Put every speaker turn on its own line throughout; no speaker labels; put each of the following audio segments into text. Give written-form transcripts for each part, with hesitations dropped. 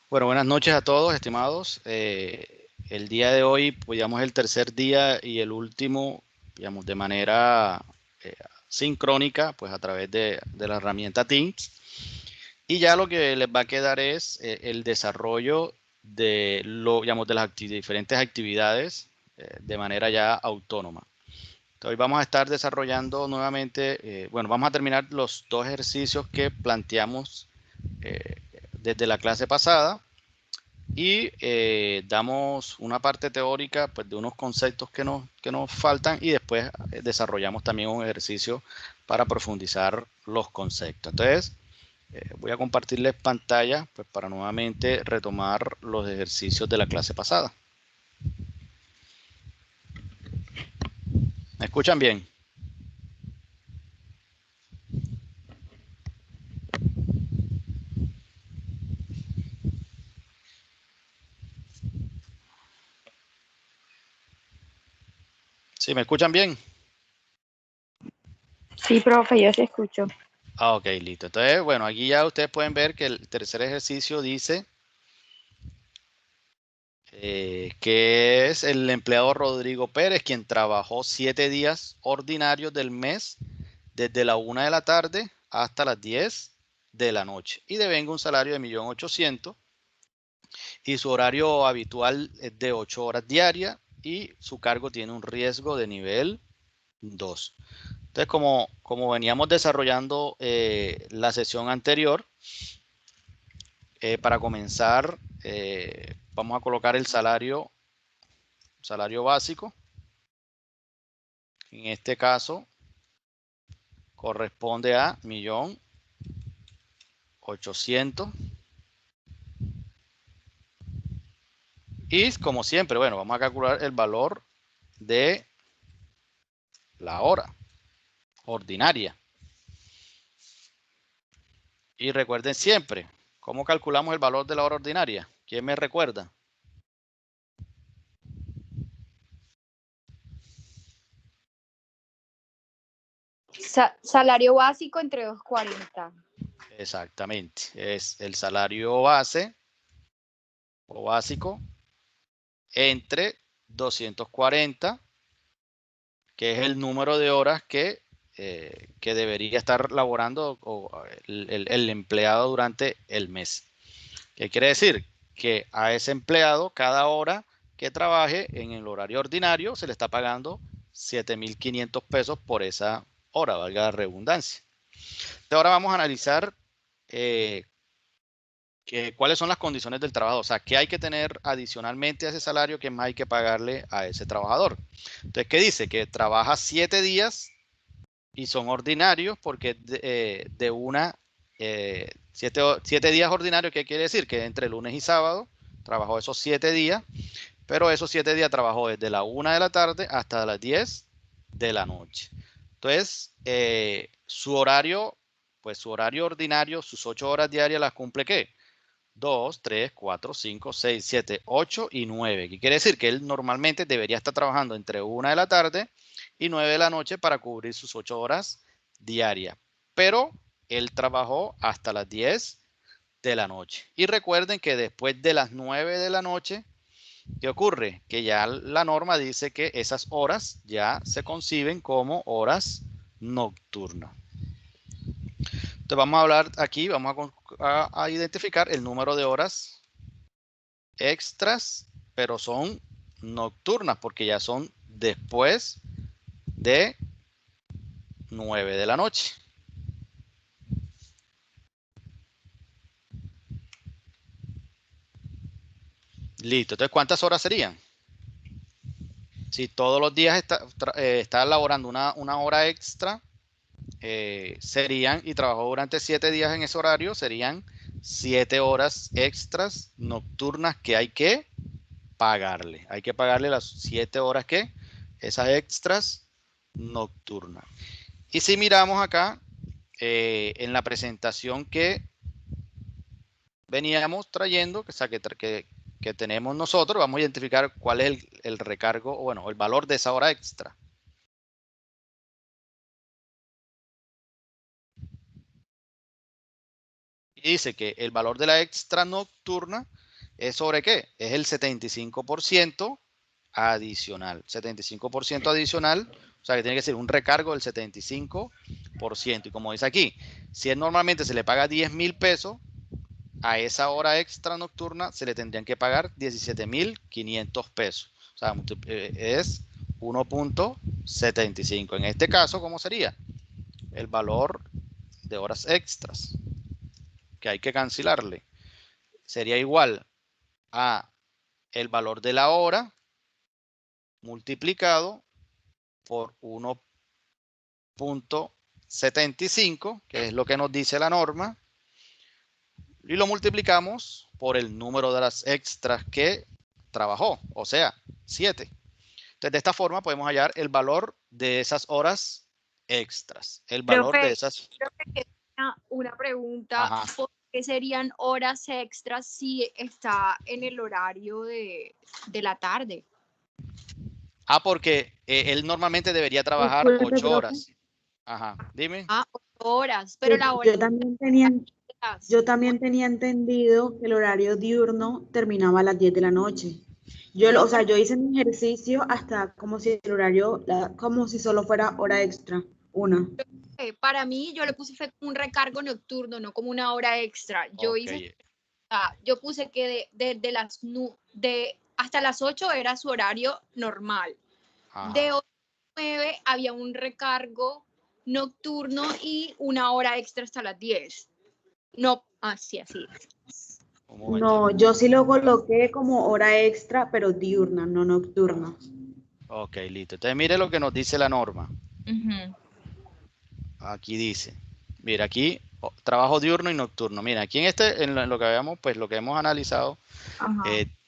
Bueno, buenas noches a todos, estimados. El día de hoy, pues, digamos, el tercer día y el último, digamos, de manera sincrónica, pues a través de la herramienta Teams. Y ya lo que les va a quedar es el desarrollo digamos, de las diferentes actividades de manera ya autónoma. Entonces, hoy vamos a estar desarrollando nuevamente, bueno, vamos a terminar los dos ejercicios que planteamos desde la clase pasada. Y damos una parte teórica, pues, de unos conceptos que nos faltan, y después desarrollamos también un ejercicio para profundizar los conceptos. Entonces, voy a compartirles pantalla, pues, para nuevamente retomar los ejercicios de la clase pasada. ¿Me escuchan bien? ¿Sí, me escuchan bien?
Sí, profe, yo sí escucho.
Ah, ok, listo. Entonces, bueno, aquí ya ustedes pueden ver que el tercer ejercicio dice que es el empleado Rodrigo Pérez, quien trabajó 7 días ordinarios del mes desde la 1 de la tarde hasta las 10 de la noche y devenga un salario de 1.800.000, y su horario habitual es de 8 horas diarias y su cargo tiene un riesgo de nivel 2. Entonces, como veníamos desarrollando la sesión anterior, para comenzar, vamos a colocar el salario básico. En este caso corresponde a 1.800.000. Y como siempre, bueno, vamos a calcular el valor de la hora ordinaria. Y recuerden siempre, ¿cómo calculamos el valor de la hora ordinaria? ¿Quién me recuerda?
Salario básico entre 240.
Exactamente, es el salario base o básico entre 240, que es el número de horas que debería estar laborando el empleado durante el mes. ¿Qué quiere decir? Que a ese empleado, cada hora que trabaje en el horario ordinario, se le está pagando 7.500 pesos por esa hora, valga la redundancia. Ahora vamos a analizar cuáles son las condiciones del trabajador. O sea, qué hay que tener adicionalmente a ese salario, qué más hay que pagarle a ese trabajador. Entonces, ¿qué dice? Que trabaja 7 días y son ordinarios porque de una 7 días ordinarios. ¿Qué quiere decir? Que entre lunes y sábado trabajó esos 7 días, pero esos 7 días trabajó desde la 1 de la tarde hasta las 10 de la noche. Entonces, su horario, pues su horario ordinario, sus 8 horas diarias las cumple, ¿qué? 2, 3, 4, 5, 6, 7, 8 y 9. ¿Qué quiere decir? Que él normalmente debería estar trabajando entre 1 de la tarde y 9 de la noche para cubrir sus 8 horas diarias. Pero él trabajó hasta las 10 de la noche. Y recuerden que después de las 9 de la noche, ¿qué ocurre? Que ya la norma dice que esas horas ya se conciben como horas nocturnas. Entonces vamos a hablar aquí, vamos a identificar el número de horas extras, pero son nocturnas porque ya son después de 9 de la noche. Listo. Entonces, ¿cuántas horas serían? Si todos los días está elaborando una hora extra, serían, y trabajó durante 7 días en ese horario, serían 7 horas extras nocturnas que hay que pagarle. Hay que pagarle las 7 horas que, esas extras nocturnas. Y si miramos acá, en la presentación que veníamos trayendo, que tenemos nosotros, vamos a identificar cuál es el recargo, o bueno, el valor de esa hora extra. Y dice que el valor de la extra nocturna ¿Es sobre qué? Es el 75% adicional. 75% adicional, o sea que tiene que ser un recargo del 75%. Y como dice aquí, si él normalmente se le paga 10,000 pesos, a esa hora extra nocturna se le tendrían que pagar 17,500 pesos. O sea, es 1.75. En este caso, ¿cómo sería? El valor de horas extras que hay que cancelarle sería igual a el valor de la hora multiplicado por 1.75, que es lo que nos dice la norma, y lo multiplicamos por el número de las extras que trabajó, o sea, 7. Entonces, de esta forma podemos hallar el valor de esas horas extras. El valor de
Profe,
esas...
creo que queda una pregunta.
Ajá.
¿Por qué serían horas extras si está en el horario de la tarde?
Ah, porque él normalmente debería trabajar
Disculpe,
8
profe.
horas. Ajá, dime.
Ah, 8 horas, pero la hora
Yo también tenía, yo también tenía entendido que el horario diurno terminaba a las 10 de la noche.
no,
O sea, yo hice mi ejercicio hasta como si el horario, como si solo fuera hora extra, una.
para mí yo le puse fue como un recargo nocturno, no como una hora extra.
Ok.
Yo puse que de las de hasta las 8 era su horario normal.
Ajá.
De 8 a 9 había un recargo nocturno y una hora extra hasta las 10. No, así.
Un momentico.
No, yo sí lo coloqué como hora extra, pero diurna, no nocturna.
Ok, listo. Entonces mire lo que nos dice la norma.
Uh-huh.
Aquí dice, mira, aquí trabajo diurno y nocturno. Mira, aquí en lo que habíamos, pues lo que hemos analizado,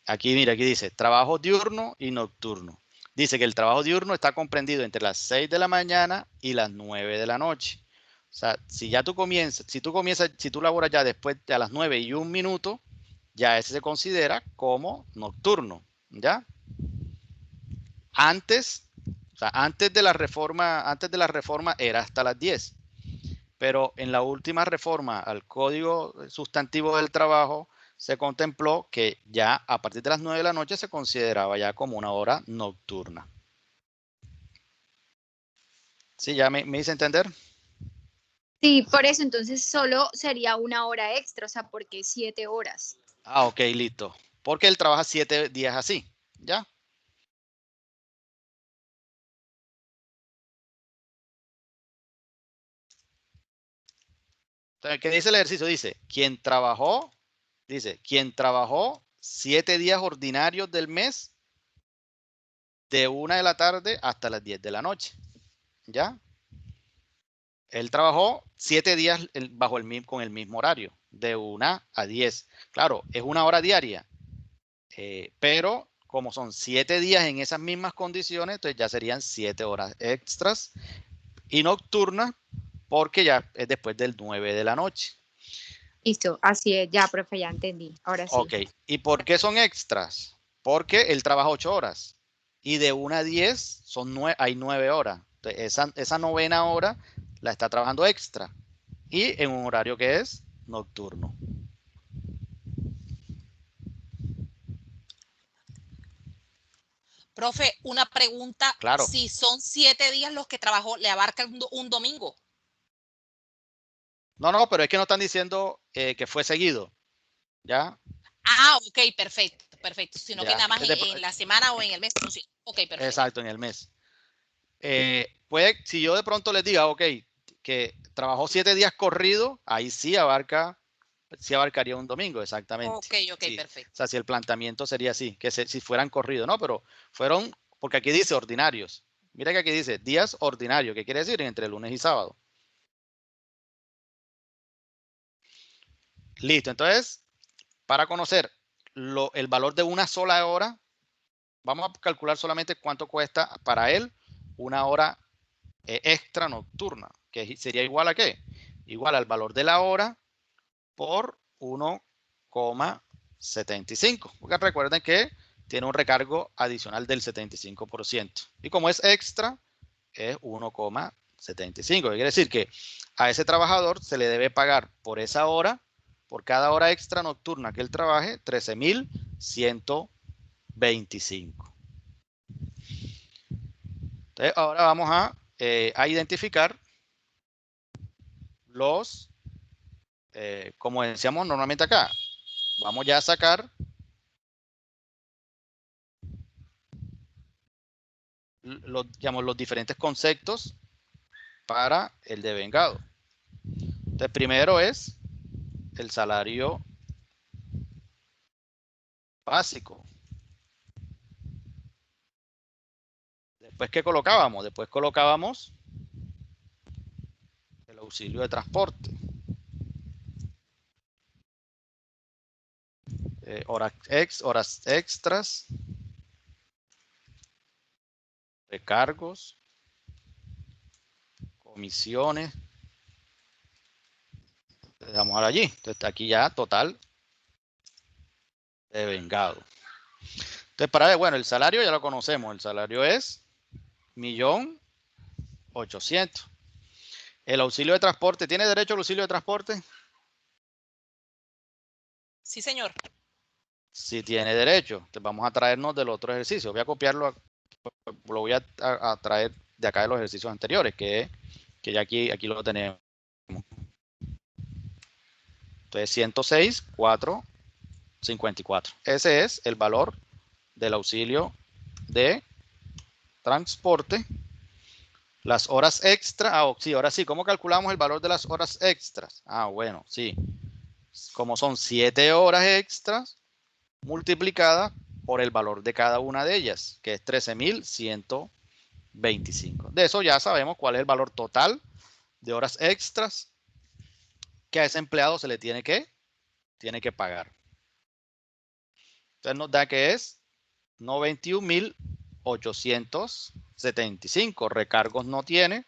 aquí, mira, aquí dice trabajo diurno y nocturno. Dice que el trabajo diurno está comprendido entre las 6 de la mañana y las 9 de la noche. O sea, si tú laboras ya después de a las 9:01, ya ese se considera como nocturno, ¿ya? Antes, o sea, antes de la reforma era hasta las 10. Pero en la última reforma al Código Sustantivo del Trabajo se contempló que ya a partir de las 9 de la noche se consideraba ya como una hora nocturna. ¿Sí? ¿Ya me hice entender?
Sí, por eso entonces solo sería una hora extra, o sea, porque 7 horas.
Ah, ok, listo. Porque él trabaja 7 días así, ¿ya? Entonces, ¿qué dice el ejercicio? Dice, quien trabajó 7 días ordinarios del mes de 1 de la tarde hasta las 10 de la noche, ¿ya? Él trabajó 7 días con el mismo horario, de 1 a 10. Claro, es una hora diaria, pero como son 7 días en esas mismas condiciones, entonces ya serían 7 horas extras y nocturnas, porque ya es después del 9 de la noche.
Listo, así es, ya, profe, ya entendí. Ahora sí.
Ok, ¿y por qué son extras? Porque él trabaja 8 horas y de 1 a 10 hay 9 horas. Entonces, esa novena hora la está trabajando extra y en un horario que es nocturno.
Profe, una pregunta.
Claro.
Si son 7 días los que trabajó, ¿le abarca un domingo?
No, pero es que no están diciendo que fue seguido. ¿Ya?
Ah, ok, perfecto. Sino que
Ya.
nada más en la semana o en el mes. Sí. Ok, perfecto.
Exacto, en el mes. Si yo de pronto les diga, ok, que trabajó 7 días corrido, ahí sí abarcaría un domingo, exactamente.
Ok,
Sí.
perfecto.
O sea, si el planteamiento sería así, que si fueran corridos, ¿no? Pero fueron, porque aquí dice ordinarios. Mira que aquí dice días ordinarios, ¿qué quiere decir? Entre lunes y sábado. Listo, entonces, para conocer el valor de una sola hora, vamos a calcular solamente cuánto cuesta para él una hora extra nocturna, que sería igual a qué? Igual al valor de la hora por 1,75. Porque recuerden que tiene un recargo adicional del 75%. Y como es extra, es 1,75. Quiere decir que a ese trabajador se le debe pagar por esa hora por cada hora extra nocturna que él trabaje, 13.125. Entonces, ahora vamos a identificar los, como decíamos normalmente acá, vamos ya a sacar los diferentes conceptos para el devengado. Entonces, primero es el salario básico. Después, ¿qué colocábamos? Después colocábamos el auxilio de transporte. Horas extras, recargos, comisiones. Le damos ahora allí. Entonces, aquí ya total devengado. Entonces, para ver, bueno, el salario ya lo conocemos. El salario es 1.800.000. El auxilio de transporte, ¿tiene derecho al auxilio de transporte?
Sí, señor.
Sí tiene derecho. Entonces, vamos a traernos del otro ejercicio. Voy a copiarlo, lo voy a traer de acá de los ejercicios anteriores, que ya aquí lo tenemos. Entonces, 106.454. Ese es el valor del auxilio de transporte. Las horas extra, sí, ahora sí, ¿cómo calculamos el valor de las horas extras? Bueno, sí. Como son 7 horas extras multiplicadas por el valor de cada una de ellas, que es 13.125. De eso ya sabemos cuál es el valor total de horas extras que a ese empleado se le tiene que pagar. Entonces nos da que es 91.875. Recargos no tiene.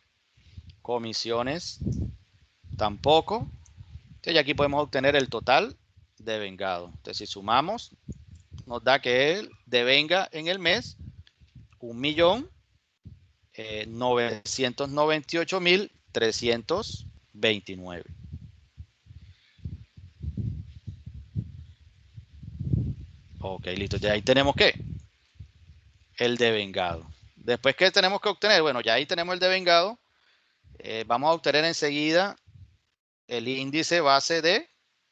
Comisiones tampoco. Entonces aquí podemos obtener el total devengado. Entonces si sumamos, nos da que él devenga en el mes 1.998.329. Ok, listo. Ya ahí tenemos ¿qué? El devengado. Después, ¿qué tenemos que obtener? Bueno, ya ahí tenemos el devengado. Vamos a obtener enseguida el índice base de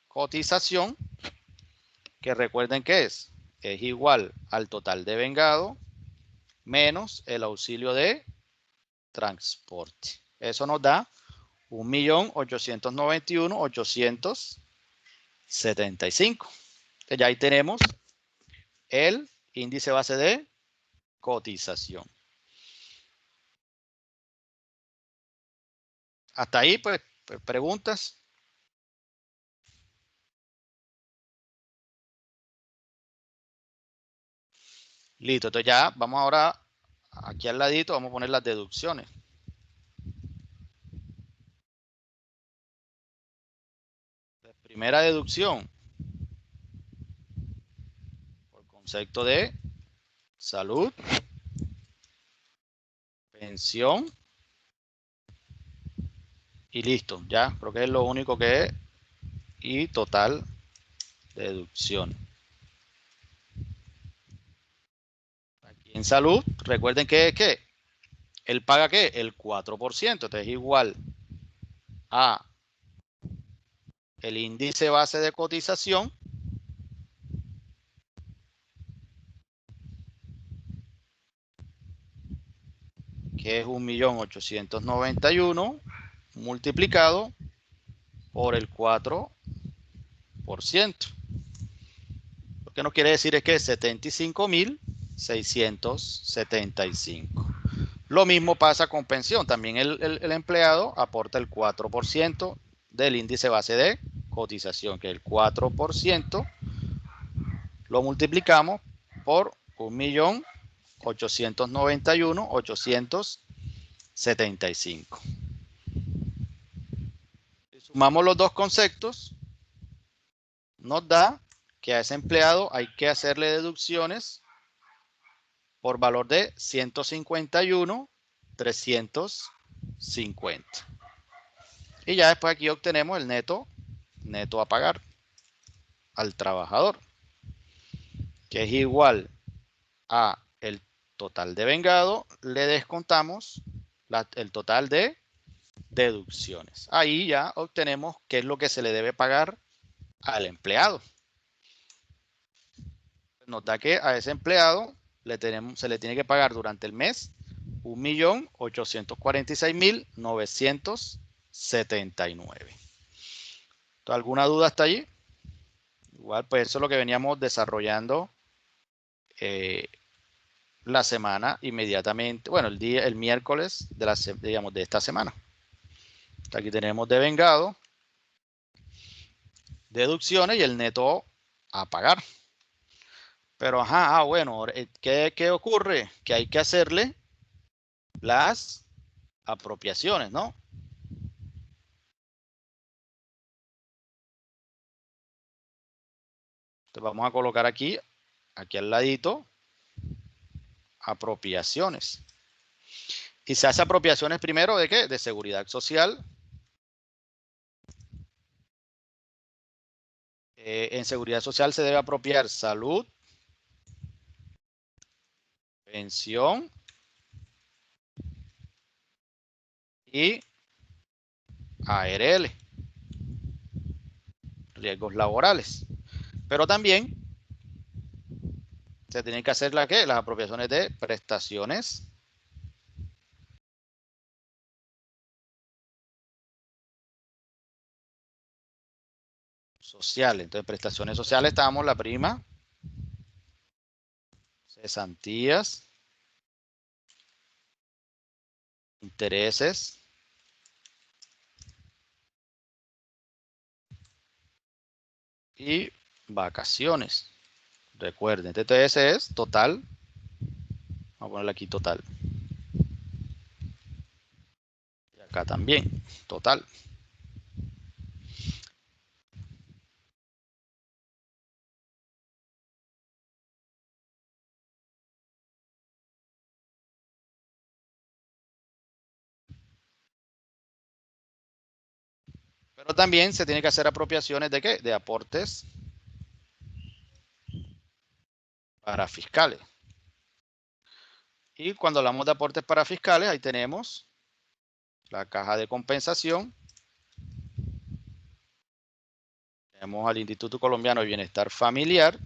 cotización, que recuerden que es igual al total devengado menos el auxilio de transporte. Eso nos da 1.891.875. Ya ahí tenemos el índice base de cotización. Hasta ahí, pues, preguntas. Listo, entonces ya vamos ahora aquí al ladito, vamos a poner las deducciones. Primera deducción, por concepto de salud, pensión y listo. Ya creo que es lo único que es, y total deducción. Aquí en salud, recuerden que él paga ¿qué? El 4%, entonces es igual a el índice base de cotización que es 1.891.000 multiplicado por el 4%. Lo que nos quiere decir es que es 75.675. Lo mismo pasa con pensión. También el empleado aporta el 4% del índice base de cotización, que el 4% lo multiplicamos por 1.891.875. Si sumamos los dos conceptos, nos da que a ese empleado hay que hacerle deducciones por valor de 151.350. Y ya después aquí obtenemos el neto a pagar. al trabajador, que es igual a el total de vengado, le descontamos el total de deducciones. Ahí ya obtenemos qué es lo que se le debe pagar al empleado. Nos da que a ese empleado se le tiene que pagar durante el mes 1.846.979. ¿Alguna duda hasta allí? Igual, pues eso es lo que veníamos desarrollando la semana inmediatamente, bueno, el miércoles de esta semana. Aquí tenemos devengado, deducciones y el neto a pagar. Pero, bueno, ¿qué ocurre? Que hay que hacerle las apropiaciones, ¿no? Entonces vamos a colocar aquí al ladito, apropiaciones. Y se hace apropiaciones primero ¿de qué? De seguridad social. En seguridad social se debe apropiar salud, pensión y ARL, riesgos laborales. Pero también se tienen que hacer las apropiaciones de prestaciones sociales. Entonces, prestaciones sociales, estábamos la prima, cesantías, intereses, y vacaciones. Recuerden, TTS es total. Vamos a ponerle aquí total. Y acá también, total. Pero también se tiene que hacer apropiaciones ¿de qué? De aportes para fiscales. Y cuando hablamos de aportes para fiscales, ahí tenemos la caja de compensación. Tenemos al Instituto Colombiano de Bienestar Familiar.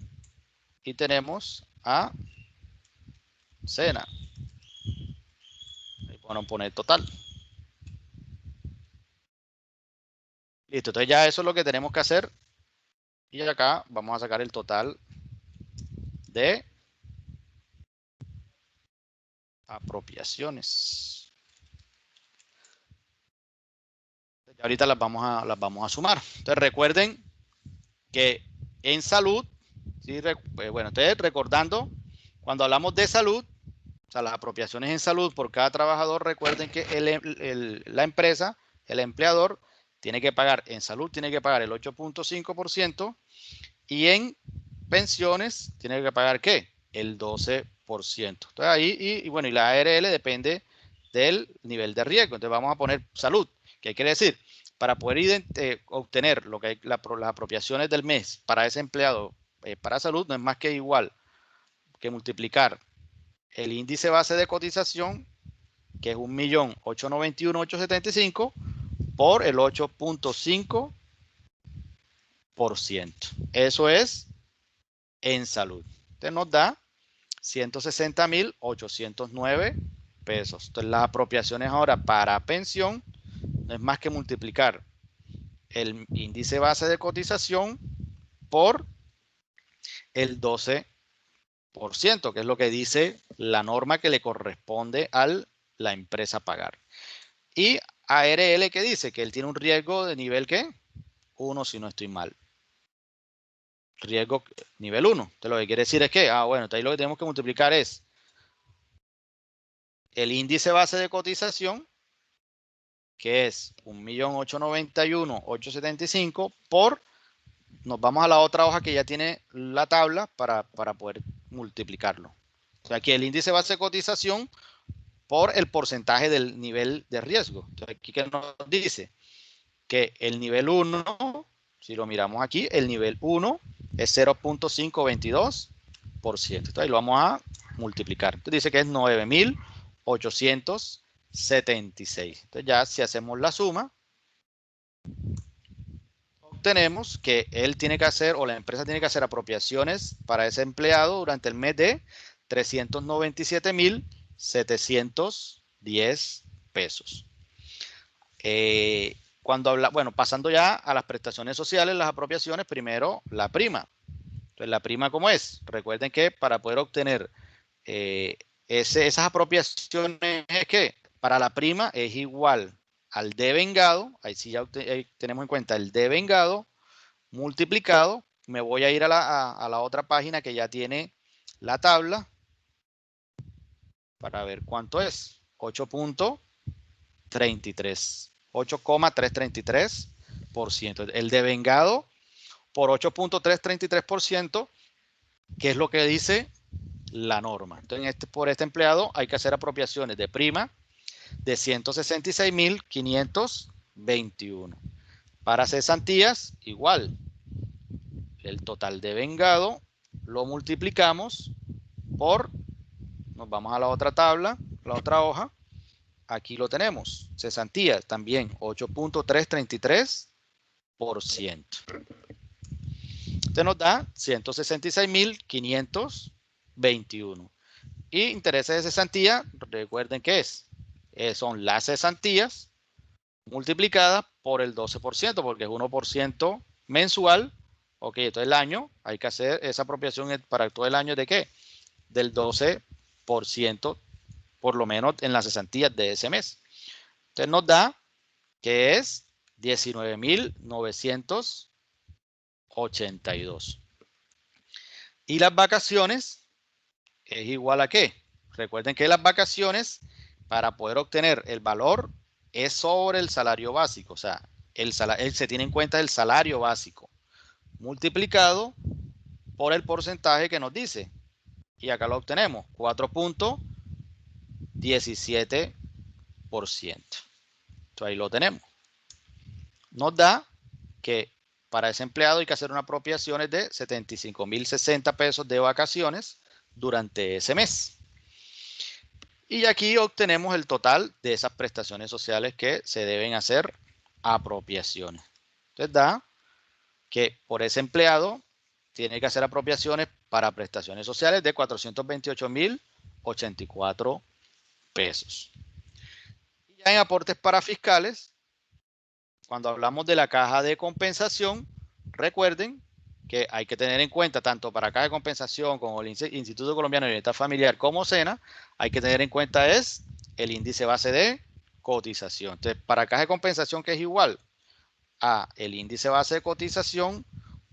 Y tenemos a SENA. Ahí podemos poner total. Listo, entonces ya eso es lo que tenemos que hacer. Y acá vamos a sacar el total de apropiaciones. Ahorita las vamos a sumar. Entonces recuerden que en salud, ¿sí? Bueno, entonces recordando, cuando hablamos de salud, o sea, las apropiaciones en salud por cada trabajador, recuerden que la empresa, el empleador, tiene que pagar en salud, tiene que pagar el 8.5% y en pensiones tiene que pagar ¿qué? El 12%. Entonces ahí, y bueno, y la ARL depende del nivel de riesgo. Entonces vamos a poner salud. ¿Qué quiere decir? Para poder obtener lo que las apropiaciones del mes para ese empleado para salud, no es más que igual que multiplicar el índice base de cotización, que es 1.891.875, por el 8.5%. Eso es en salud. Entonces nos da 160.809 pesos. Entonces las apropiaciones ahora para pensión no es más que multiplicar el índice base de cotización por el 12%, que es lo que dice la norma que le corresponde a la empresa pagar. Y ARL que dice que él tiene un riesgo de nivel ¿qué? 1, si no estoy mal. Riesgo nivel 1. Entonces lo que quiere decir es que, bueno, ahí lo que tenemos que multiplicar es el índice base de cotización, que es 1.891.875 por, nos vamos a la otra hoja que ya tiene la tabla para poder multiplicarlo. O sea, aquí el índice base de cotización por el porcentaje del nivel de riesgo. Entonces, aquí que nos dice que el nivel 1, si lo miramos aquí, el nivel 1 es 0.522%. Entonces ahí lo vamos a multiplicar. Entonces dice que es 9.876. Entonces ya si hacemos la suma, obtenemos que él tiene que hacer, o la empresa tiene que hacer apropiaciones para ese empleado durante el mes de 397.710 pesos. Bueno, pasando ya a las prestaciones sociales, las apropiaciones, primero la prima. Entonces, la prima, ¿cómo es? Recuerden que para poder obtener esas apropiaciones, es que para la prima es igual al devengado, ahí sí ya tenemos en cuenta el devengado multiplicado, me voy a ir a la otra página que ya tiene la tabla para ver cuánto es, 8.333%. El devengado por 8.333%, que es lo que dice la norma. Entonces, por este empleado hay que hacer apropiaciones de prima de 166.521. Para cesantías, igual. El total devengado lo multiplicamos por, nos vamos a la otra tabla, la otra hoja. Aquí lo tenemos. Cesantías también 8.333%. Este nos da 166.521. Y intereses de cesantía, recuerden que son las cesantías multiplicadas por el 12%, porque es 1% mensual. Ok, entonces el año, hay que hacer esa apropiación para todo el año de ¿qué? Del 12%, por lo menos en las cesantías de ese mes. Entonces nos da que es 19.982. Y las vacaciones es igual a ¿qué? Recuerden que las vacaciones, para poder obtener el valor, es sobre el salario básico. O sea, se tiene en cuenta el salario básico multiplicado por el porcentaje que nos dice. Y acá lo obtenemos, 4.17%. Entonces ahí lo tenemos. Nos da que para ese empleado hay que hacer unas apropiaciones de 75.060 pesos de vacaciones durante ese mes. Y aquí obtenemos el total de esas prestaciones sociales que se deben hacer apropiaciones. Entonces da que por ese empleado tiene que hacer apropiaciones para prestaciones sociales de 428.084 pesos. Y ya en aportes para fiscales, cuando hablamos de la caja de compensación, recuerden que hay que tener en cuenta tanto para caja de compensación como el Instituto Colombiano de Bienestar Familiar como SENA, hay que tener en cuenta es el índice base de cotización. Entonces, para caja de compensación, que es igual a el índice base de cotización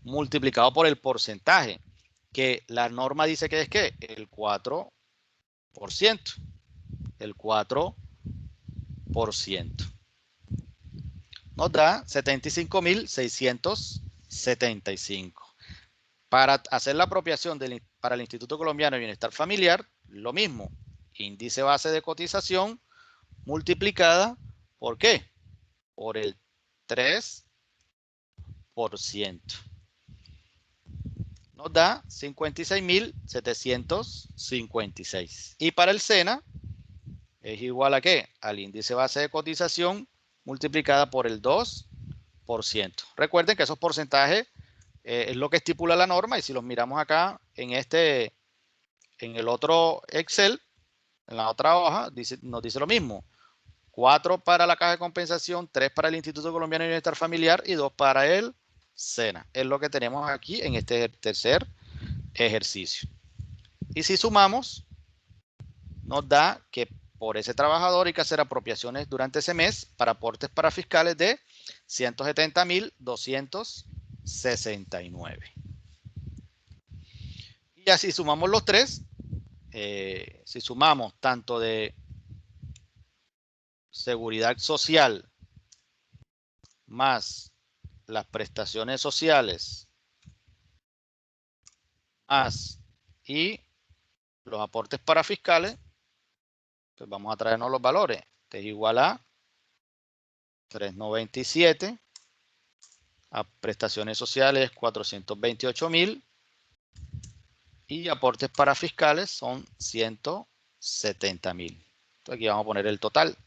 multiplicado por el porcentaje, que la norma dice que es ¿qué? El 4%. El 4%. Nos da 75.675. Para hacer la apropiación para el Instituto Colombiano de Bienestar Familiar, lo mismo. Índice base de cotización multiplicada ¿por qué? Por el 3%. Nos da 56.756. Y para el SENA es igual a ¿qué? Al índice base de cotización multiplicada por el 2%. Recuerden que esos porcentajes es lo que estipula la norma, y si los miramos acá en el otro Excel, en la otra hoja, nos dice lo mismo. 4 para la caja de compensación, 3 para el Instituto Colombiano de Bienestar Familiar y 2 para el SENA. Es lo que tenemos aquí en este tercer ejercicio. Y si sumamos, nos da que por ese trabajador hay que hacer apropiaciones durante ese mes para aportes para fiscales de 170.269. Y así sumamos los tres. Si sumamos tanto de seguridad social más las prestaciones sociales más y los aportes para fiscales, pues vamos a traernos los valores. Este es igual a 397 A prestaciones sociales 428.000 y aportes para fiscales son 170.000. Entonces aquí vamos a poner el total.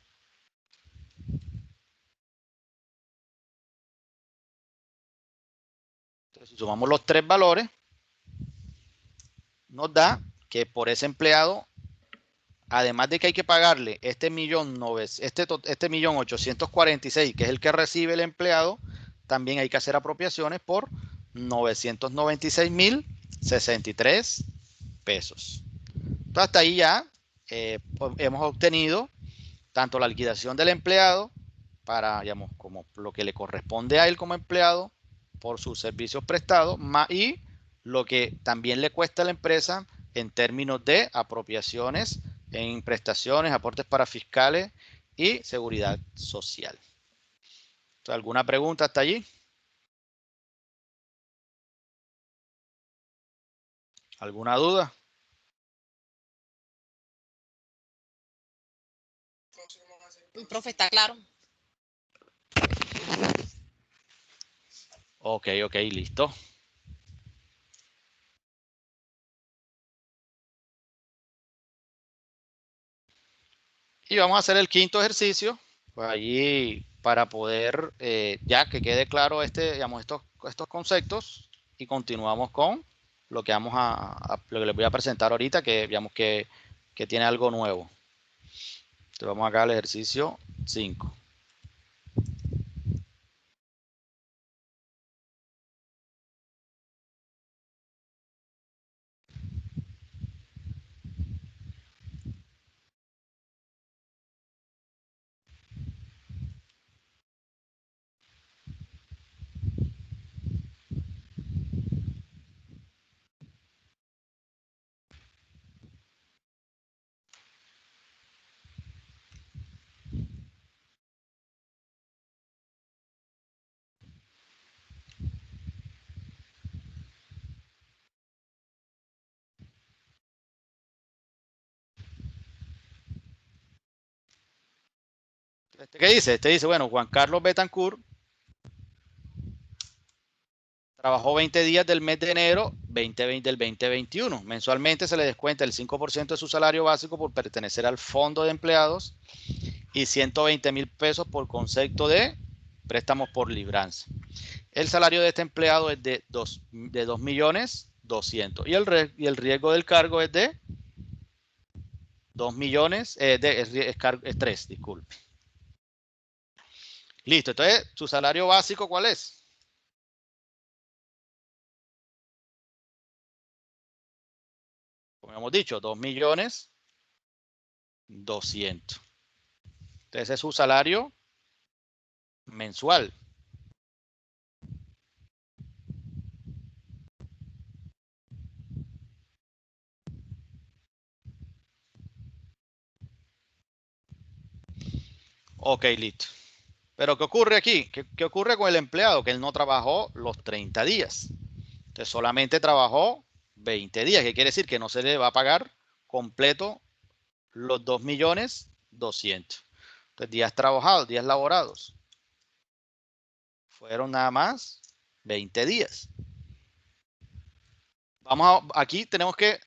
Entonces, si sumamos los tres valores, nos da que por ese empleado, además de que hay que pagarle este millón 846, que es el que recibe el empleado, también hay que hacer apropiaciones por 996.063 pesos. Entonces, hasta ahí ya pues, hemos obtenido tanto la liquidación del empleado para, digamos, como lo que le corresponde a él como empleado por sus servicios prestados, y lo que también le cuesta a la empresa en términos de apropiaciones en prestaciones, aportes para fiscales y seguridad social. ¿Alguna pregunta hasta allí? ¿Alguna duda?
Profe, está claro.
Ok, listo. Y vamos a hacer el quinto ejercicio, pues allí para poder ya que quede claro digamos, estos conceptos, y continuamos con lo que lo que les voy a presentar ahorita, que digamos que tiene algo nuevo. Entonces vamos acá al ejercicio 5. ¿Qué dice? Este dice, bueno, Juan Carlos Betancourt trabajó 20 días del mes de enero 2020 del 2021. Mensualmente se le descuenta el 5% de su salario básico por pertenecer al fondo de empleados y 120.000 pesos por concepto de préstamos por libranza. El salario de este empleado es de 2.200.000 y el riesgo del cargo es de 2 millones, es 3, disculpe. Listo, entonces, ¿su salario básico cuál es? Como hemos dicho, 2.200.000. Entonces, ese es su salario mensual. Ok, listo. Pero ¿qué ocurre aquí? ¿Qué ocurre con el empleado? Que él no trabajó los 30 días. Entonces, solamente trabajó 20 días. ¿Qué quiere decir? Que no se le va a pagar completo los 2.200.000. Entonces, días trabajados, días laborados. Fueron nada más 20 días. Aquí tenemos que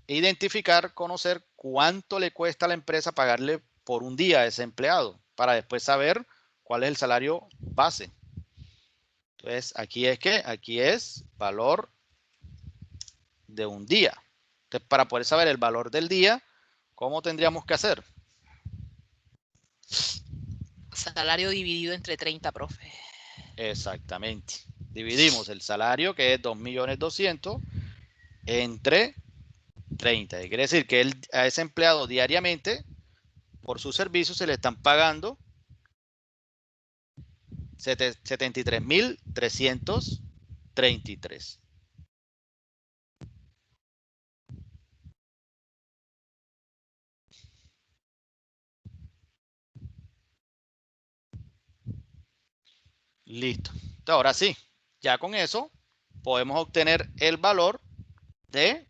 identificar, conocer cuánto le cuesta a la empresa pagarle por un día a ese empleado, para después saber cuál es el salario base. Entonces, aquí es valor de un día. Entonces, para poder saber el valor del día, ¿cómo tendríamos que hacer?
Salario dividido entre 30, profe.
Exactamente. Dividimos el salario, que es 2.200.000, entre 30. Quiere decir que a ese empleado diariamente, por sus servicios, se le están pagando 73.333. Listo. Entonces, ahora sí, ya con eso podemos obtener el valor de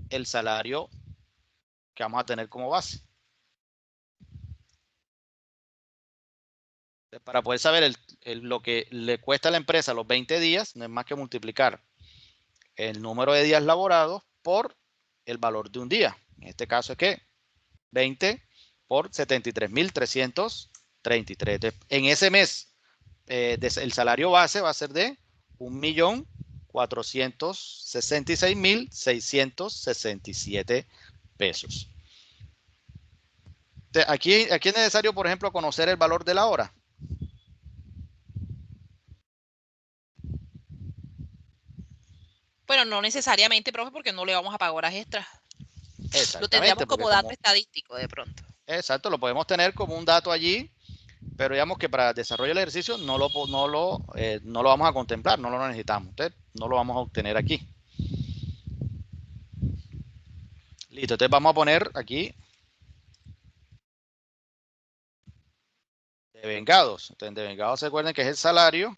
el salario que vamos a tener como base. Para poder saber lo que le cuesta a la empresa los 20 días, no es más que multiplicar el número de días laborados por el valor de un día. En este caso es que 20 por 73.333. En ese mes, el salario base va a ser de 1.466.667 pesos. Aquí es necesario, por ejemplo, conocer el valor de la hora.
Bueno, no necesariamente, profe, porque no le vamos a pagar horas extras. Lo tendríamos
Exactamente,
como dato estadístico de pronto.
Exacto, lo podemos tener como un dato allí, pero digamos que para el desarrollo del ejercicio no lo vamos a contemplar, no lo necesitamos. Entonces, no lo vamos a obtener aquí. Listo, entonces vamos a poner aquí devengados. Entonces, devengados, se acuerden que es el salario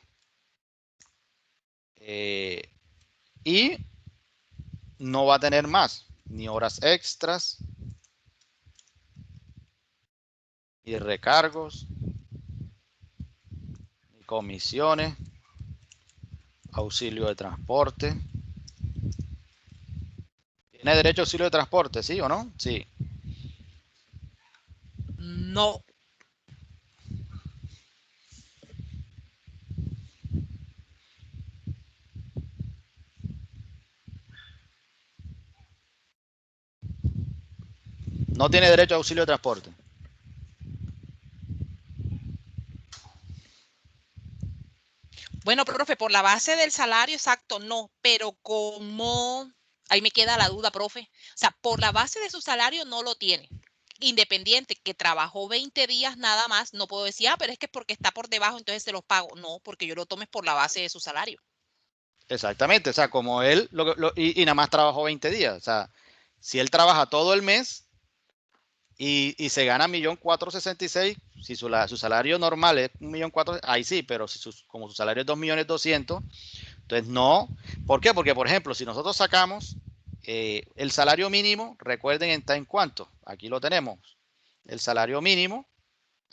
y no va a tener más, ni horas extras, ni recargos, ni comisiones, auxilio de transporte. ¿Tiene derecho a auxilio de transporte, sí o no? Sí.
No.
No tiene derecho a auxilio de transporte.
Bueno, profe, por la base del salario exacto, no, pero como, ahí me queda la duda, profe. O sea, por la base de su salario no lo tiene. Independiente, que trabajó 20 días nada más, no puedo decir, pero es que porque está por debajo, entonces se los pago. No, porque yo lo tomes por la base de su salario.
Exactamente, o sea, como él, y nada más trabajó 20 días, o sea, si él trabaja todo el mes y se gana 1.466.000, si su salario normal es 1.400.000, ahí sí, pero como su salario es 2.200.000, entonces no. ¿Por qué? Porque, por ejemplo, si nosotros sacamos el salario mínimo, recuerden, ¿está en cuánto? Aquí lo tenemos. El salario mínimo,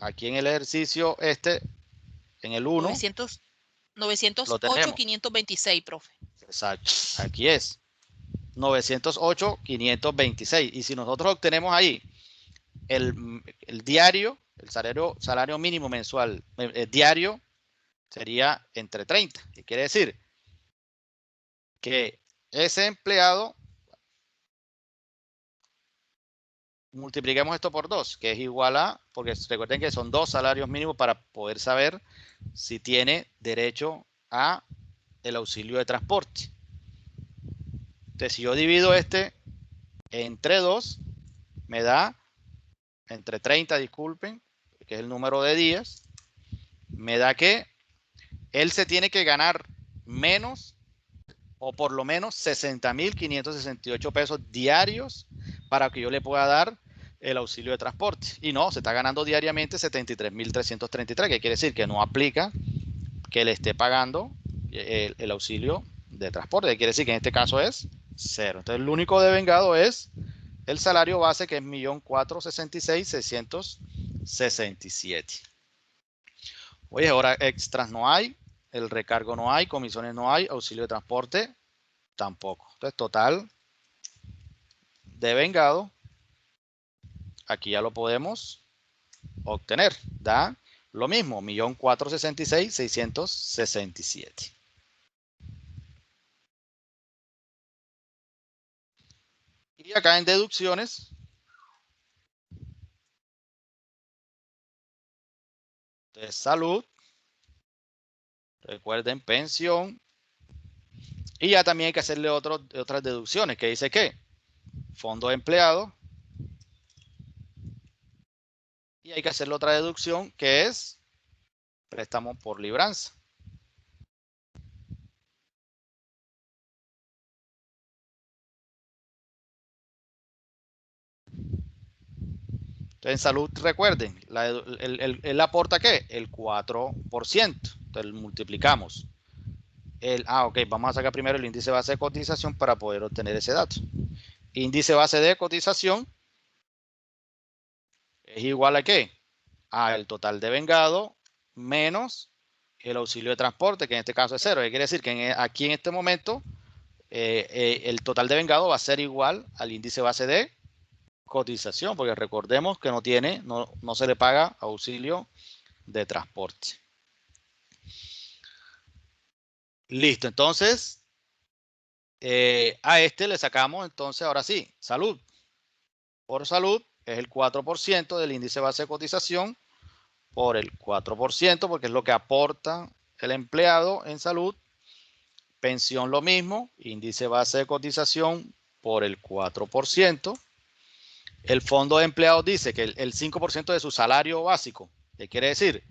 aquí en el ejercicio en el 1,
908,
lo tenemos.
526, profe.
Exacto, aquí es 908.526. Y si nosotros obtenemos ahí el diario, el salario mínimo mensual diario, sería entre 30. ¿Qué quiere decir? Que ese empleado, multipliquemos esto por 2, que es igual a, porque recuerden que son 2 salarios mínimos para poder saber si tiene derecho a el auxilio de transporte. Entonces, si yo divido entre 2, me da entre 30, disculpen, que es el número de días, me da que él se tiene que ganar menos o por lo menos 60.568 pesos diarios para que yo le pueda dar el auxilio de transporte. Y no, se está ganando diariamente 73.333, que quiere decir que no aplica que le esté pagando el auxilio de transporte, que quiere decir que en este caso es 0. Entonces, el único devengado es el salario base, que es 1.466.667. Oye, horas extras no hay, el recargo no hay, comisiones no hay, auxilio de transporte tampoco. Entonces, total devengado, aquí ya lo podemos obtener. Da lo mismo, 1.466.667. Y acá en deducciones, de salud, recuerden, pensión, y ya también hay que hacerle otras deducciones, que dice que fondo de empleado, y hay que hacerle otra deducción que es préstamo por libranza. Entonces, en salud, recuerden, él aporta ¿qué? El 4%. Entonces, multiplicamos. Ok, vamos a sacar primero el índice base de cotización para poder obtener ese dato. Índice base de cotización es igual a ¿qué? A el total devengado menos el auxilio de transporte, que en este caso es 0. ¿Qué quiere decir? Que aquí en este momento el total de vengado va a ser igual al índice base de cotización, porque recordemos que no se le paga auxilio de transporte. Listo, entonces a este le sacamos entonces ahora sí, salud. Por salud es el 4% del índice base de cotización por el 4%, porque es lo que aporta el empleado en salud. Pensión lo mismo, índice base de cotización por el 4%. El fondo de empleados dice que el 5% de su salario básico, ¿qué quiere decir?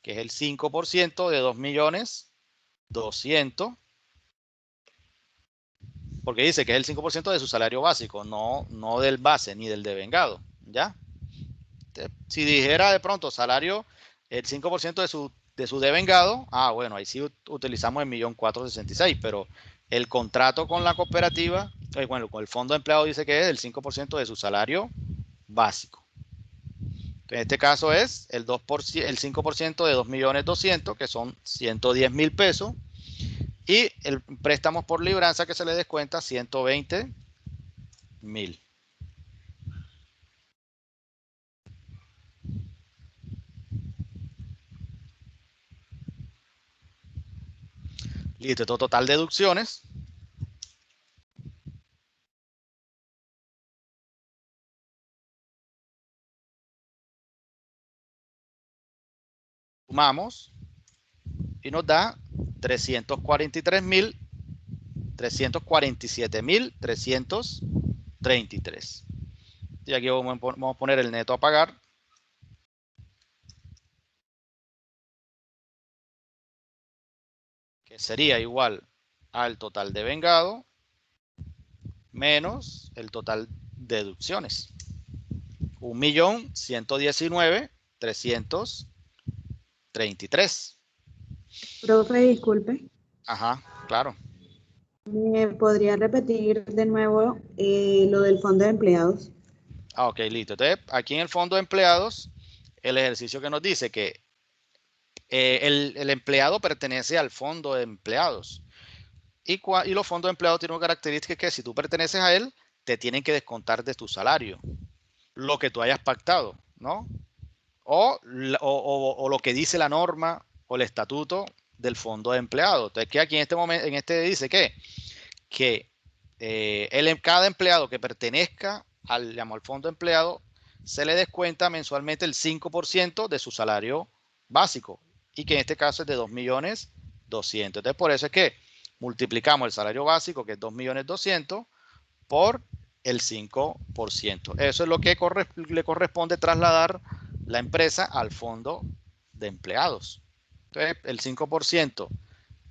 Que es el 5% de 2.200.000, porque dice que es el 5% de su salario básico, no del base ni del devengado, ¿ya? Si dijera de pronto salario, el 5% de su devengado, bueno, ahí sí utilizamos el 1.466.000, pero el contrato con la cooperativa, bueno, con el fondo de empleado dice que es el 5% de su salario básico. En este caso es el 5% de 2.200.000, que son 110.000 pesos, y el préstamo por libranza que se le descuenta 120.000. Listo, total deducciones. Sumamos y nos da 347.333. Y aquí vamos a poner el neto a pagar, que sería igual al total de vengado menos el total de deducciones. 1.119.333.
Profe, disculpe.
Ajá, claro.
¿Me podría repetir de nuevo lo del fondo de empleados?
Ok, listo. Entonces, aquí en el fondo de empleados, el ejercicio que nos dice que el empleado pertenece al fondo de empleados. Y los fondos de empleados tienen una característica que si tú perteneces a él, te tienen que descontar de tu salario lo que tú hayas pactado, ¿no? O lo que dice la norma o el estatuto del fondo de empleados. Entonces, que aquí en este momento, dice que cada empleado que pertenezca al fondo de empleado se le descuenta mensualmente el 5% de su salario básico, y que en este caso es de 2.200.000. Entonces, por eso es que multiplicamos el salario básico, que es 2.200.000, por el 5%. Eso es lo que le corresponde trasladar la empresa al fondo de empleados. Entonces, el 5%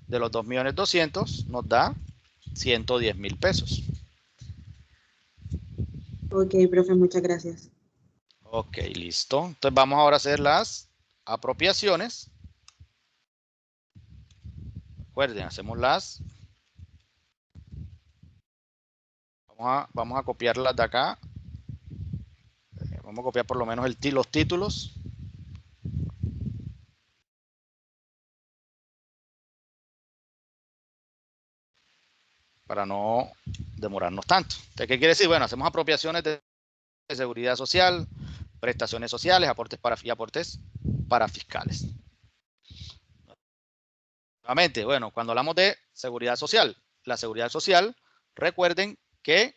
de los 2.200.000 nos da 110.000 pesos.
Ok, profe, muchas gracias.
Ok, listo. Entonces vamos ahora a hacer las apropiaciones. Recuerden, hacemos las. Vamos a copiarlas de acá. Vamos a copiar por lo menos los títulos. Para no demorarnos tanto. ¿Qué quiere decir? Bueno, hacemos apropiaciones de seguridad social, prestaciones sociales, aportes para fiscales. Nuevamente, bueno, cuando hablamos de seguridad social, la seguridad social, recuerden que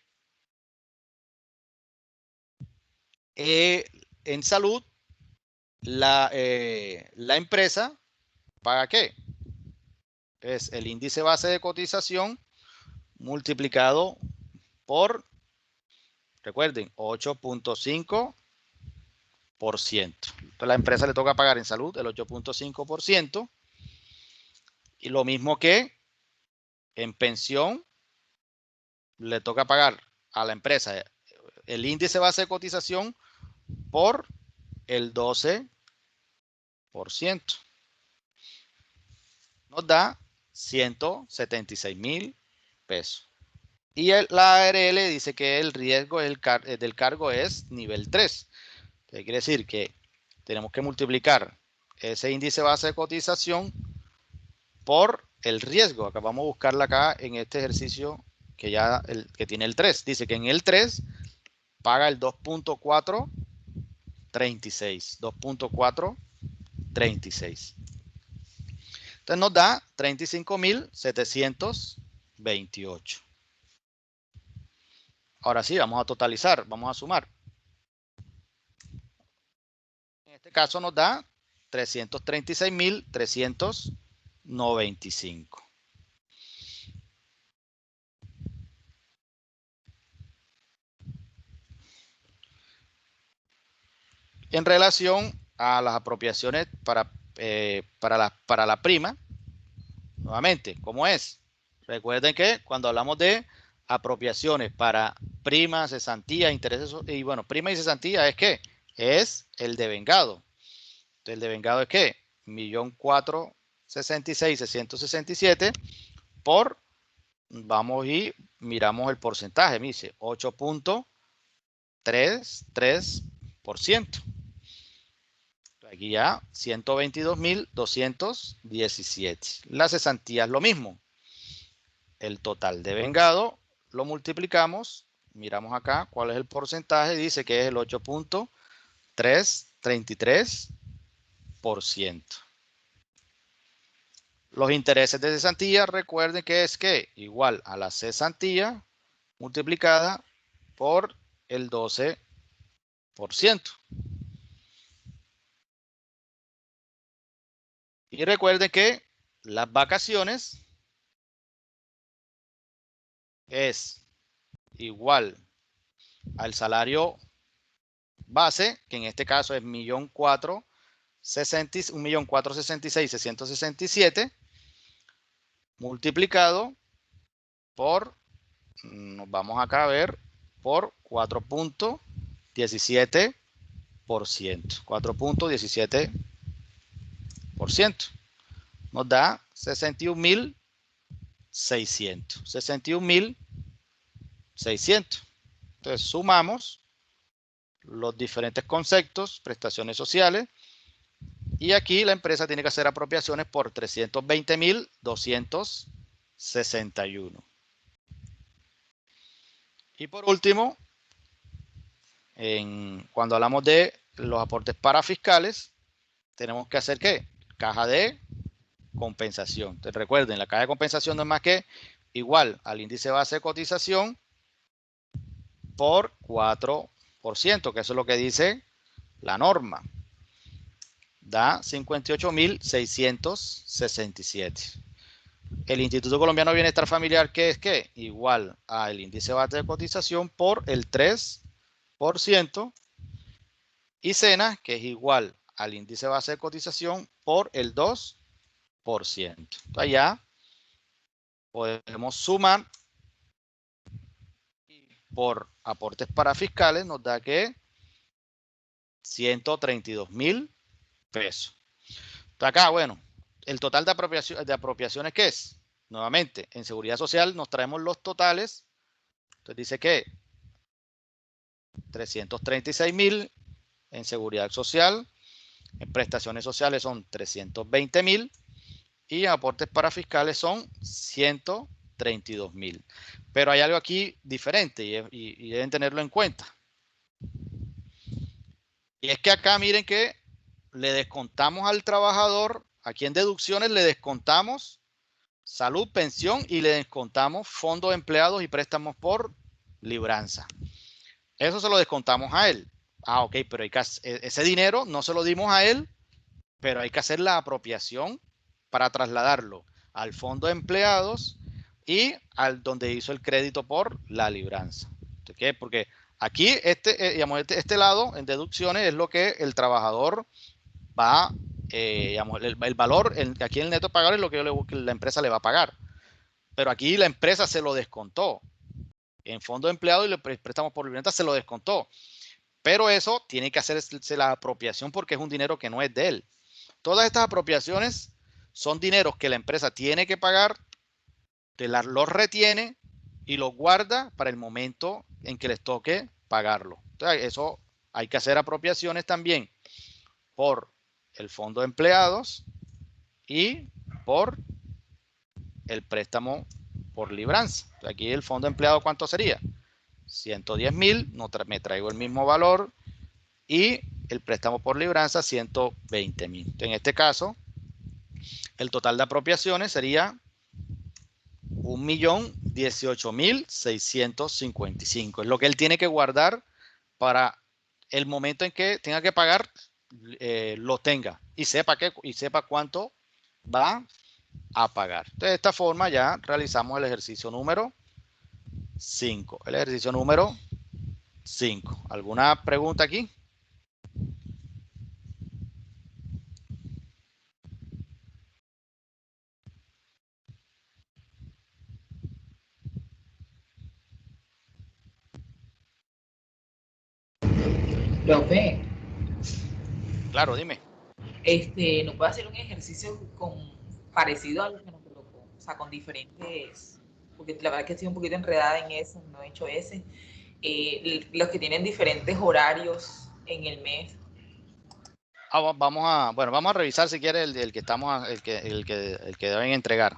en salud la empresa paga ¿qué? Es el índice base de cotización multiplicado por, recuerden, 8.5%. Entonces, a la empresa le toca pagar en salud el 8.5%. Y lo mismo que en pensión, le toca pagar a la empresa el índice base de cotización por el 12%. Nos da 176.000 pesos. Y la ARL dice que el riesgo del cargo es nivel 3. Quiere decir que tenemos que multiplicar ese índice base de cotización por el riesgo. Acá vamos a buscarla acá en este ejercicio que ya que tiene el 3. Dice que en el 3 paga el 2.436. 2.436. Entonces nos da 35.728. Ahora sí, vamos a totalizar, vamos a sumar. En este caso nos da 336.395. En relación a las apropiaciones para la prima, nuevamente, ¿cómo es? Recuerden que cuando hablamos de apropiaciones para prima, cesantía, intereses, y bueno, prima y cesantía es ¿qué? Es el devengado. Entonces, el devengado es ¿qué? 1.466.667 por, vamos y miramos el porcentaje, me dice 8.33%. Aquí ya 122.217. La cesantía es lo mismo. El total de vengado lo multiplicamos. Miramos acá cuál es el porcentaje. Dice que es el 8.333%. Los intereses de cesantía, recuerden que es que igual a la cesantía multiplicada por el 12%. Y recuerden que las vacaciones es igual al salario base, que en este caso es 1.466.667 multiplicado por, nos vamos acá a ver, por 4.17%. 4.17%. Nos da 61.600. 61.600. Entonces sumamos los diferentes conceptos, prestaciones sociales, y aquí la empresa tiene que hacer apropiaciones por 320.261. Y por último, cuando hablamos de los aportes parafiscales, tenemos que hacer ¿qué? Caja de compensación. Entonces, recuerden, la caja de compensación no es más que igual al índice base de cotización por 4%, que eso es lo que dice la norma. Da 58.667. El Instituto Colombiano de Bienestar Familiar, ¿qué es qué? Igual al índice base de cotización por el 3%. Y SENA, que es igual al índice base de cotización por el 2%. Entonces, allá podemos sumar por aportes parafiscales, nos da que 132.000 pesos. Entonces acá, bueno, el total de apropiaciones, ¿qué es? Nuevamente, en seguridad social nos traemos los totales. Entonces dice que 336.000 en seguridad social, en prestaciones sociales son 320.000 y aportes parafiscales son 132.000. Pero hay algo aquí diferente y deben tenerlo en cuenta. Y es que acá miren que le descontamos al trabajador, aquí en deducciones le descontamos salud, pensión y le descontamos fondos de empleados y préstamos por libranza. Eso se lo descontamos a él. Ah, ok, pero ese dinero no se lo dimos a él, pero hay que hacer la apropiación para trasladarlo al fondo de empleados y al donde hizo el crédito por la libranza. ¿Okay? Porque aquí este lado en deducciones es lo que el trabajador va, digamos, el valor, aquí en el neto pagador es lo que la empresa le va a pagar. Pero aquí la empresa se lo descontó. En fondo de empleado y le prestamos por libranza se lo descontó. Pero eso tiene que hacerse la apropiación porque es un dinero que no es de él. Todas estas apropiaciones son dineros que la empresa tiene que pagar, los retiene y los guarda para el momento en que les toque pagarlo. Entonces, eso hay que hacer apropiaciones también por el fondo de empleados y por el préstamo por libranza. Aquí el fondo de empleado, ¿cuánto sería? 110.000, me traigo el mismo valor y el préstamo por libranza 120.000. En este caso, el total de apropiaciones sería 1.018.655. Es lo que él tiene que guardar para el momento en que tenga que pagar, lo tenga y sepa cuánto va a pagar. Entonces, de esta forma ya realizamos el ejercicio número 5. El ejercicio número 5. ¿Alguna pregunta aquí?
Profe,
Claro, dime.
¿no puede hacer un ejercicio parecido a lo que nos colocó? O sea, con diferentes, porque la verdad que estoy un poquito enredada en eso, no he hecho ese. Los que tienen diferentes horarios en el mes.
Vamos a revisar si quiere el que estamos, el que deben entregar.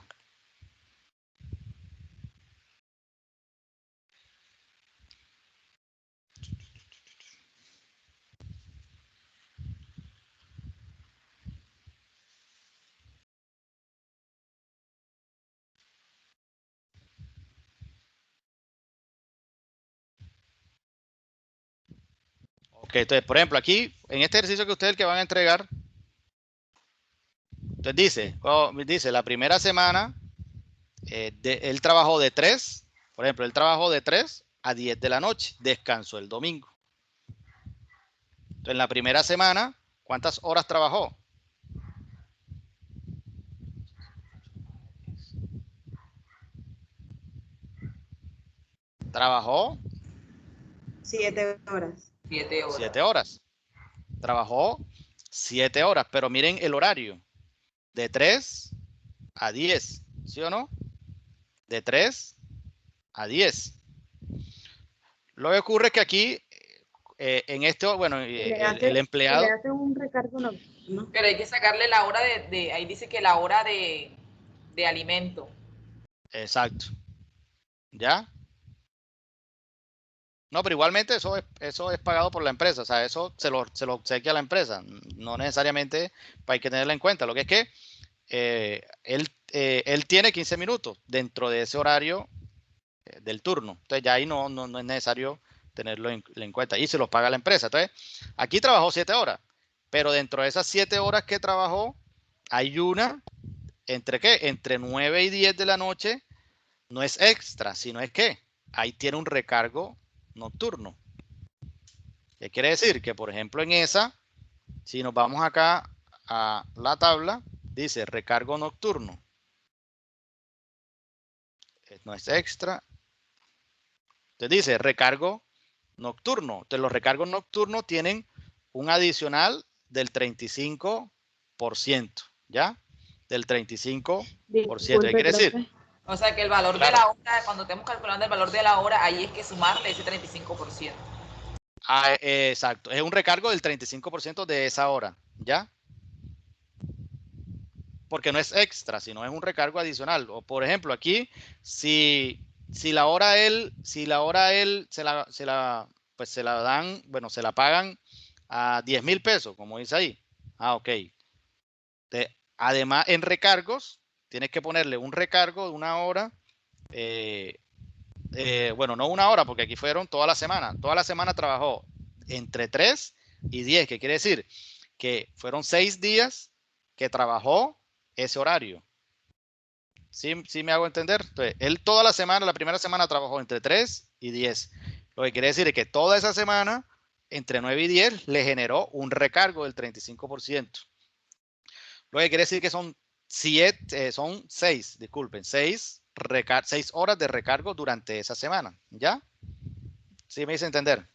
Ok, entonces, por ejemplo, aquí, en este ejercicio que ustedes el que van a entregar, entonces dice, la primera semana, él trabajó de 3, por ejemplo, él trabajó de 3 a 10 de la noche, descansó el domingo. Entonces, en la primera semana, ¿cuántas horas trabajó? Trabajó
7 horas.
7 horas.
7 horas. Trabajó 7 horas, pero miren el horario. De 3 a 10, ¿sí o no? De 3 a 10. Lo que ocurre es que aquí, en esto, bueno, el empleado...
Le hace un recargo nocturno.
Pero hay que sacarle la hora ahí dice que la hora de alimento.
Exacto. ¿Ya? No, pero igualmente eso es pagado por la empresa, o sea, eso se lo obsequia a la empresa, no necesariamente hay que tenerlo en cuenta. Lo que es que él tiene 15 minutos dentro de ese horario del turno, entonces ya ahí no es necesario tenerlo en cuenta y se lo paga la empresa. Entonces, aquí trabajó 7 horas, pero dentro de esas 7 horas que trabajó, hay una, ¿entre qué? Entre 9 y 10 de la noche, no es extra, sino es que ahí tiene un recargo nocturno. ¿Qué quiere decir? Que, por ejemplo, en esa, si nos vamos acá a la tabla, dice recargo nocturno. No es extra. Entonces dice recargo nocturno. Entonces los recargos nocturnos tienen un adicional del 35%, ¿ya? Del 35%. ¿Qué quiere decir?
O sea que el valor de la hora, cuando estemos calculando el valor de la hora, ahí es que sumarle ese 35%.
Exacto, es un recargo del 35% de esa hora, ¿ya? Porque no es extra, sino es un recargo adicional. O por ejemplo, aquí, si la hora él se la dan, bueno, se la pagan a 10.000 pesos, como dice ahí. Ok. Además, en recargos, tienes que ponerle un recargo de una hora. Bueno, no una hora, porque aquí fueron toda la semana. Toda la semana trabajó entre 3 y 10, que quiere decir que fueron 6 días que trabajó ese horario. ¿Sí me hago entender? Entonces, él toda la semana, la primera semana trabajó entre 3 y 10. Lo que quiere decir es que toda esa semana, entre 9 y 10, le generó un recargo del 35%. Lo que quiere decir que son 6, disculpen, 6 horas de recargo durante esa semana. ¿Ya? ¿Sí me hice entender?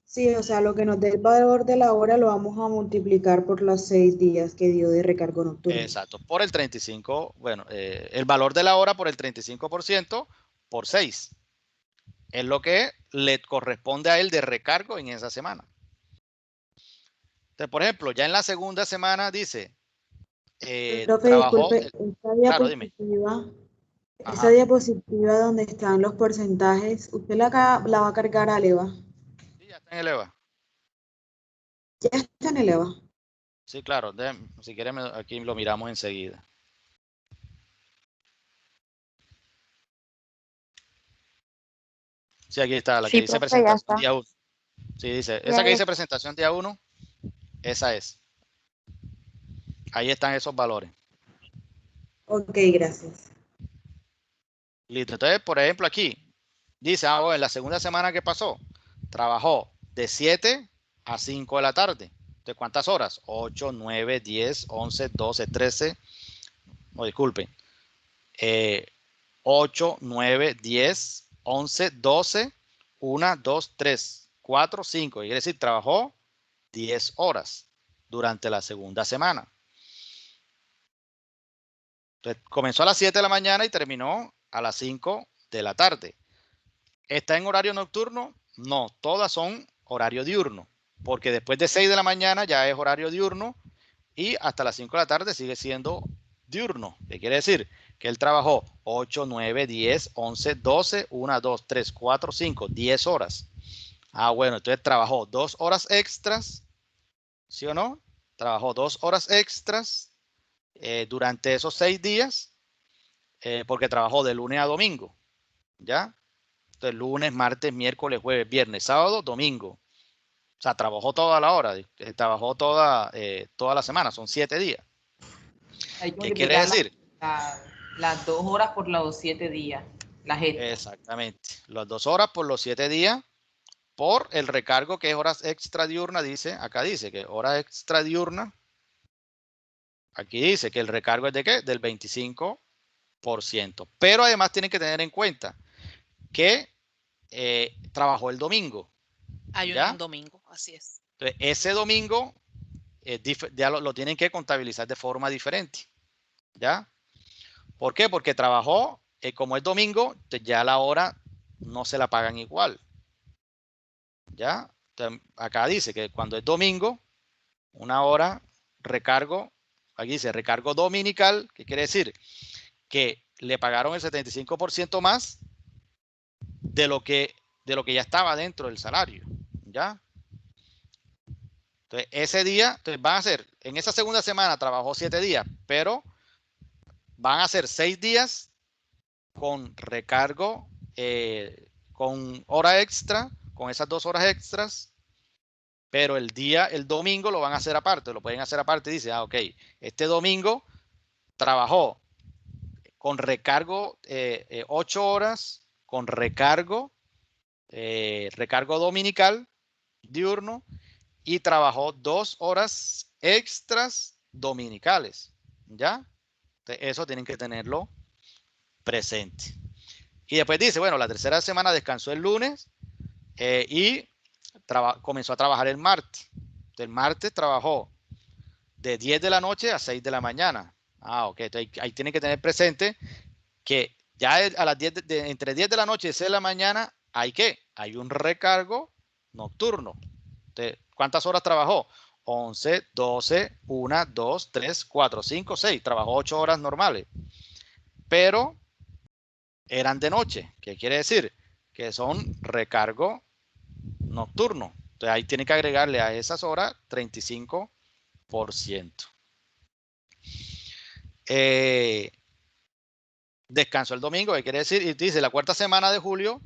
Sí, o sea, lo que nos dé el valor de la hora lo vamos a multiplicar por los 6 días que dio de recargo nocturno.
Exacto, por el 35, bueno, el valor de la hora por el 35% por 6. Es lo que le corresponde a él de recargo en esa semana. Entonces, por ejemplo, ya en la segunda semana dice,
Profe,
trabajó,
disculpe,
claro, dime.
esa
Ajá.
diapositiva donde están los porcentajes, ¿usted la va a cargar a EVA?
Sí, ya está en el EVA.
Ya está en el EVA.
Sí, claro. Si quieren, aquí lo miramos enseguida. Sí, aquí está, la que
Sí,
dice
profe, ya
presentación
está.
día 1. Sí, dice, esa
Ya
que
es.
dice presentación día 1, esa es. Ahí están esos valores.
Ok, gracias.
Listo. Entonces, por ejemplo, aquí dice, bueno, en la segunda semana que pasó, trabajó de 7 a 5 de la tarde. ¿De cuántas horas? 8, 9, 10, 11, 12, 13. No, disculpen. 8, 9, 10, 11, 12, 1, 2, 3, 4, 5. Quiere decir, trabajó 10 horas durante la segunda semana. Entonces, comenzó a las 7 de la mañana y terminó a las 5 de la tarde. ¿Está en horario nocturno? No, todas son horario diurno, porque después de 6 de la mañana ya es horario diurno y hasta las 5 de la tarde sigue siendo diurno. ¿Qué quiere decir? Que él trabajó 8, 9, 10, 11, 12, 1, 2, 3, 4, 5, 10 horas. Ah, bueno, entonces trabajó 2 horas extras, ¿sí o no? Trabajó 2 horas extras durante esos 6 días, porque trabajó de lunes a domingo, ¿ya? Entonces, lunes, martes, miércoles, jueves, viernes, sábado, domingo. O sea, trabajó toda la hora, trabajó toda la semana, son 7 días.
Hay que
¿Qué quiere
multiplicar
decir?
las 2 horas por los 7 días, las extras.
Exactamente. Las 2 horas por los 7 días, por el recargo que es horas extra diurna, dice, acá dice que horas extra diurna, aquí dice que el recargo es de qué? Del 25%. Pero además tienen que tener en cuenta que trabajó el domingo.
Hay
¿Ya?
un domingo, así es.
Entonces, ese domingo ya lo tienen que contabilizar de forma diferente. ¿Ya? ¿Por qué? Porque trabajó, como es domingo, ya la hora no se la pagan igual. ¿Ya? Entonces, acá dice que cuando es domingo, una hora recargo, aquí dice recargo dominical, ¿qué quiere decir? Que le pagaron el 75% más de lo que ya estaba dentro del salario. ¿Ya? Entonces, ese día, entonces van a ser, en esa segunda semana trabajó 7 días, pero van a ser 6 días con recargo, con hora extra, con esas 2 horas extras, pero el domingo lo van a hacer aparte, lo pueden hacer aparte. Dice, ok, este domingo trabajó con recargo 8 horas, con recargo dominical, diurno, y trabajó 2 horas extras dominicales. ¿Ya? Entonces, eso tienen que tenerlo presente. Y después dice, bueno, la tercera semana descansó el lunes y comenzó a trabajar el martes. Entonces, el martes trabajó de 10 de la noche a 6 de la mañana. Ah, ok. Entonces, ahí tienen que tener presente que ya a las 10 entre 10 de la noche y 6 de la mañana hay un recargo nocturno. Entonces, ¿cuántas horas trabajó? 11, 12, 1, 2, 3, 4, 5, 6. Trabajó 8 horas normales. Pero eran de noche. ¿Qué quiere decir? Que son recargo nocturno. Entonces ahí tiene que agregarle a esas horas 35%. Descanso el domingo, ¿qué quiere decir? Y dice la cuarta semana de julio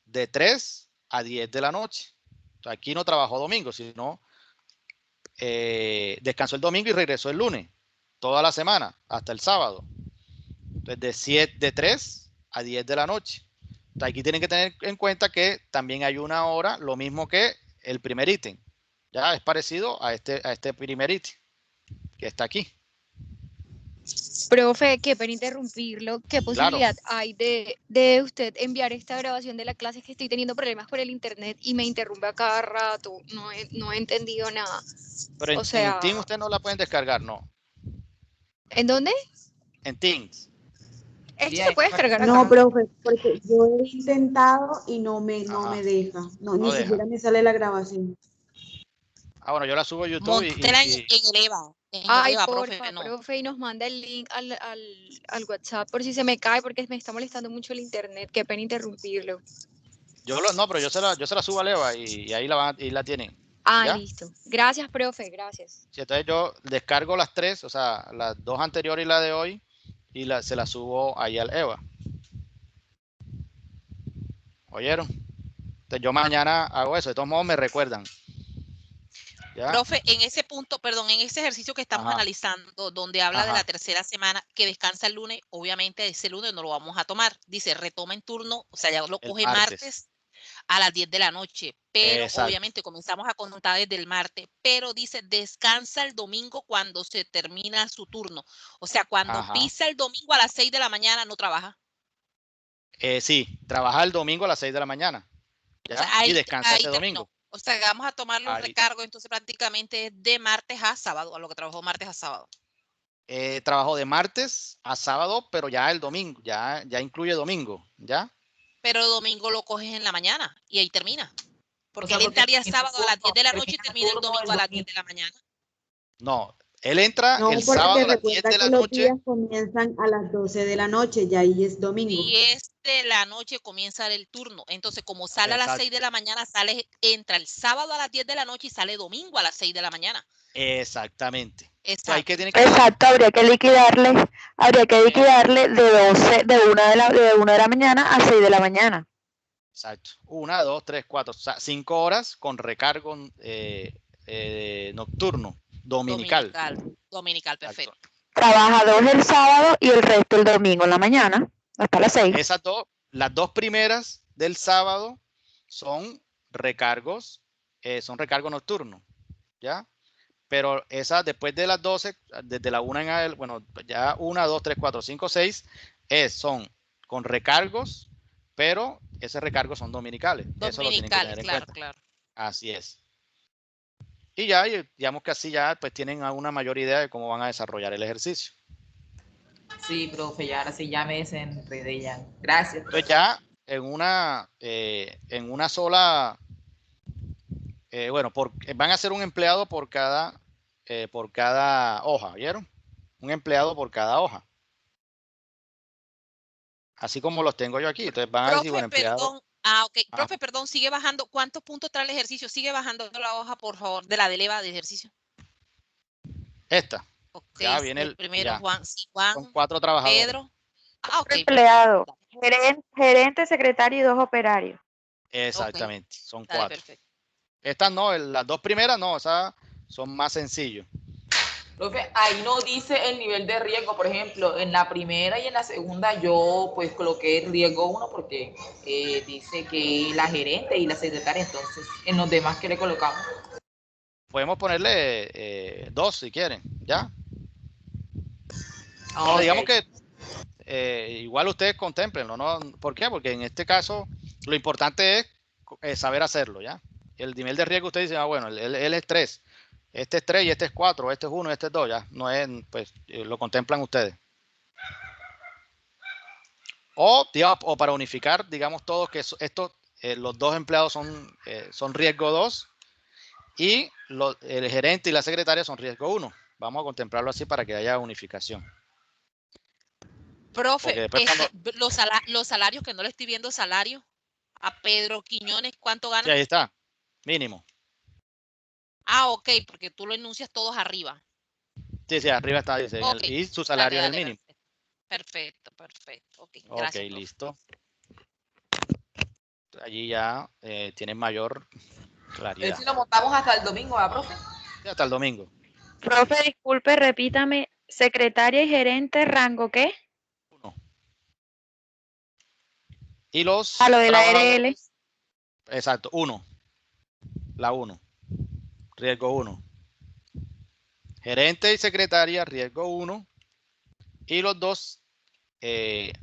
de 3 a 10 de la noche. O sea, aquí no trabajó domingo, sino descansó el domingo y regresó el lunes. Toda la semana, hasta el sábado. Entonces, de 3 a 10 de la noche. Entonces, aquí tienen que tener en cuenta que también hay una hora, lo mismo que el primer ítem. Ya es parecido a este primer ítem que está aquí.
Profe, qué pena interrumpirlo. ¿Qué
Claro.
posibilidad hay de usted enviar esta grabación de la clase? Que estoy teniendo problemas con el internet y me interrumpe a cada rato. No he entendido nada.
Pero
O
en
sea,
Teams usted no la pueden descargar, no.
¿en dónde?
En Teams.
Esto se puede descargar
No,
acá.
profe, porque yo he intentado y no me
Ajá.
deja. No,
No
ni
deja.
siquiera me sale la grabación.
Ah, bueno, yo la subo a YouTube
Móntela en el EVA. En el
Ay,
EVA,
porfa,
profe, no.
profe, y nos manda el link al WhatsApp por si se me cae, porque me está molestando mucho el internet. Qué pena interrumpirlo.
no, pero yo se la subo a Leva y ahí la tienen.
Ah,
¿Ya?
listo. Gracias, profe, gracias.
Sí, entonces yo descargo las 3, o sea, las 2 anteriores y la de hoy, y se las subo ahí al EVA. ¿Oyeron? Entonces yo mañana hago eso. De todos modos me recuerdan. ¿Ya?
Profe, en ese punto, perdón, en ese ejercicio que estamos analizando, donde habla de la tercera semana, que descansa el lunes, obviamente ese lunes no lo vamos a tomar. Dice, retoma en turno, o sea, ya lo coge martes a las 10 de la noche, pero obviamente comenzamos a contar desde el martes, pero dice, descansa el domingo cuando se termina su turno. O sea, cuando pisa el domingo a las 6 de la mañana, no trabaja.
Sí, trabaja el domingo a las 6 de la mañana. ¿Ya? O sea, y descansa ese domingo.
O sea, vamos a tomar los recargos, entonces prácticamente es de martes a sábado, a lo que trabajó martes a sábado.
Trabajó de martes a sábado, pero ya el domingo, ya incluye domingo, ¿ya?
Pero el domingo lo coges en la mañana y ahí termina. Porque él entraría sábado a las 10 de la noche y termina el domingo a las 10 de la mañana.
No, él entra el sábado a las 10 de la noche.
Los días comienzan a las 12 de la noche, y ahí es domingo.
10 de la noche comienza el turno. Entonces, como sale a las 6 de la mañana, entra el sábado a las 10 de la noche y sale domingo a las 6 de la mañana.
Exactamente.
Exacto.
Exacto, habría que liquidarle de 1 de la mañana a 6 de la mañana.
Exacto. 1, 2, 3, 4, 5 horas con recargo nocturno, dominical.
Dominical, perfecto.
Trabaja 2 el sábado y el resto el domingo en la mañana, hasta las 6.
Las 2 primeras del sábado son recargos nocturnos, ¿ya? Pero esas después de las 12, desde la 1 en adelante, bueno, ya 1, 2, 3, 4, 5, 6, son con recargos, pero esos recargos son dominicales. Eso lo tienen que tener en cuenta.
Claro.
Así es. Y ya, digamos que así ya pues tienen una mayor idea de cómo van a desarrollar el ejercicio.
Sí, profe, ya ahora sí ya me desenredé ya. Gracias.
Entonces ya en una sola, van a ser un empleado por cada hoja, ¿vieron? Un empleado por cada hoja. Así como los tengo yo aquí. Entonces van a decir, bueno, empleado.
Profe, perdón, sigue bajando. ¿Cuántos puntos trae el ejercicio? Sigue bajando la hoja, por favor, de la de EVA de ejercicio.
Esta.
Okay,
ya viene
el primero, Juan,
son 4 trabajadores.
Pedro.
Empleado, gerente, secretario y 2 operarios.
Exactamente, son 4.
Perfecto.
Estas no, las 2 primeras no, esas son más sencillos.
Profe, ahí no dice el nivel de riesgo, por ejemplo, en la primera y en la segunda yo pues coloqué riesgo 1 porque dice que la gerente y la secretaria, entonces en los demás que le colocamos.
Podemos ponerle 2 si quieren, ¿ya?
Okay.
Digamos que igual ustedes contemplenlo, ¿no? ¿Por qué? Porque en este caso lo importante es saber hacerlo, ¿ya? El nivel de riesgo usted dice, bueno, él es 3. Este es 3 y este es 4, este es 1 y este es 2, ya. No es, pues, lo contemplan ustedes. O para unificar, digamos todos que los 2 empleados son riesgo 2 y el gerente y la secretaria son riesgo 1. Vamos a contemplarlo así para que haya unificación.
Profe, los salarios, que no le estoy viendo salario, a Pedro Quiñones, ¿cuánto gana?
Sí, ahí está, mínimo.
Ok, porque tú lo enuncias todos arriba.
Sí, arriba está, dice, y su salario es el mínimo.
Perfecto. Okay, gracias,
ok, listo. Allí ya tienen mayor claridad.
Si lo montamos hasta el domingo, ¿verdad, profe?
Sí, hasta el domingo.
Profe, disculpe, repítame, secretaria y gerente, ¿rango qué?
1. Y los...
A lo de la RL.
Exacto, 1. La 1. Riesgo 1. Gerente y secretaria, riesgo 1. Y los 2,